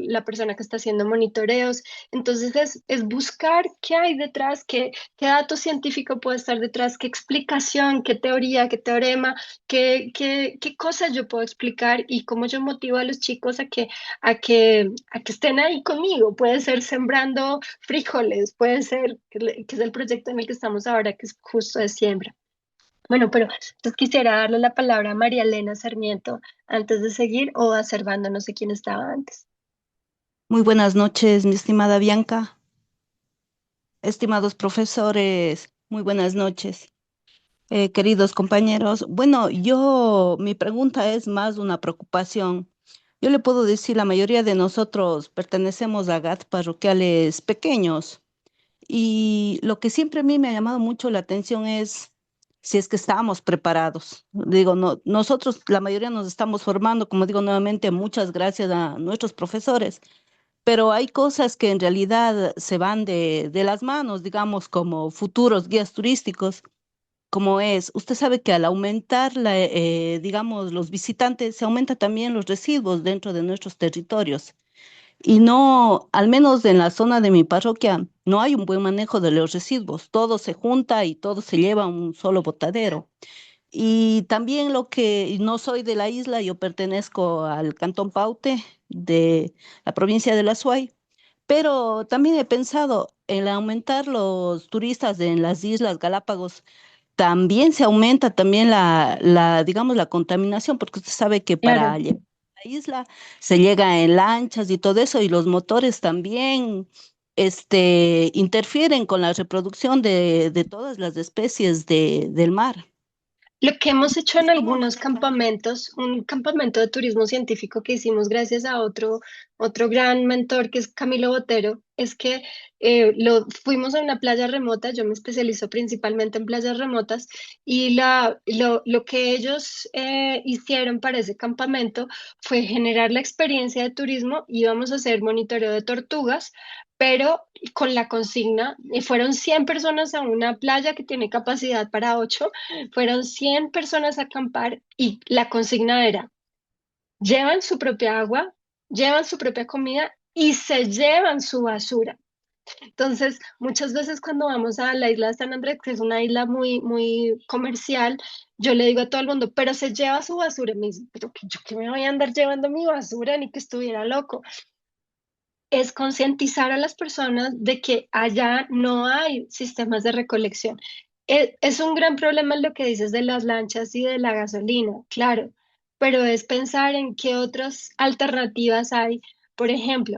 la persona que está haciendo monitoreos. Entonces es buscar qué hay detrás, qué dato científico puede estar detrás, qué explicación, qué teoría, qué teorema, qué cosas yo puedo explicar y cómo yo motivo a los chicos a que estén ahí conmigo. Puede ser sembrando frijoles, puede ser, que es el proyecto en el que estamos ahora, que es justo de siembra. Bueno, pero entonces quisiera darle la palabra a María Elena Sarmiento antes de seguir o a Servando, no sé quién estaba antes. Muy buenas noches, mi estimada Bianca, estimados profesores, muy buenas noches, queridos compañeros. Bueno, mi pregunta es más una preocupación. Yo le puedo decir, la mayoría de nosotros pertenecemos a GAT parroquiales pequeños y lo que siempre a mí me ha llamado mucho la atención es si es que estamos preparados. Digo, no, nosotros, la mayoría nos estamos formando, como digo nuevamente, muchas gracias a nuestros profesores, pero hay cosas que en realidad se van de las manos, digamos, como futuros guías turísticos. como es, usted sabe que al aumentar digamos, los visitantes, se aumenta también los residuos dentro de nuestros territorios. Y no, al menos en la zona de mi parroquia, no hay un buen manejo de los residuos. Todo se junta y todo se lleva a un solo botadero. Y también lo que no soy de la isla, yo pertenezco al Cantón Paute de la provincia de La Suay, pero también he pensado en aumentar los turistas en las Islas Galápagos. También se aumenta también digamos, la contaminación, porque usted sabe que para Claro. llegar a la isla se llega en lanchas y todo eso, y los motores también interfieren con la reproducción de todas las especies del mar. Lo que hemos hecho en algunos campamentos, un campamento de turismo científico que hicimos gracias a otro gran mentor que es Camilo Botero, es que fuimos a una playa remota. Yo me especializo principalmente en playas remotas, y lo que ellos hicieron para ese campamento fue generar la experiencia de turismo. Íbamos a hacer monitoreo de tortugas, pero con la consigna, fueron 100 personas a una playa que tiene capacidad para 8. Fueron 100 personas a acampar, y la consigna era: llevan su propia agua, llevan su propia comida y se llevan su basura. Entonces, muchas veces cuando vamos a la isla de San Andrés, que es una isla muy, muy comercial, yo le digo a todo el mundo: pero se lleva su basura. Y me dicen: pero que yo que me voy a andar llevando mi basura, ni que estuviera loco. Es concientizar a las personas de que allá no hay sistemas de recolección. Es un gran problema lo que dices de las lanchas y de la gasolina, claro, pero es pensar en qué otras alternativas hay. Por ejemplo,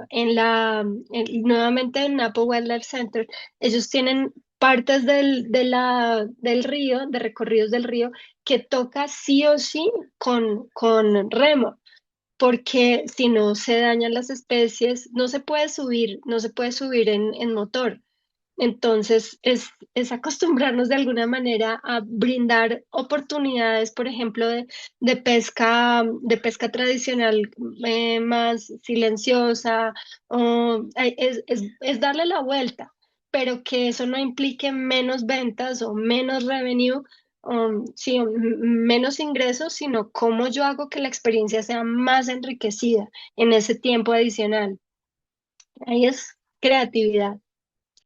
nuevamente en Napo Wildlife Center, ellos tienen partes del río, de recorridos del río, que toca sí o sí con remo, porque si no se dañan las especies, no se puede subir en motor. Entonces, es acostumbrarnos de alguna manera a brindar oportunidades, por ejemplo, de pesca tradicional, más silenciosa. Es darle la vuelta, pero que eso no implique menos ventas o menos revenue, sí, menos ingresos, sino cómo yo hago que la experiencia sea más enriquecida en ese tiempo adicional. Ahí es creatividad.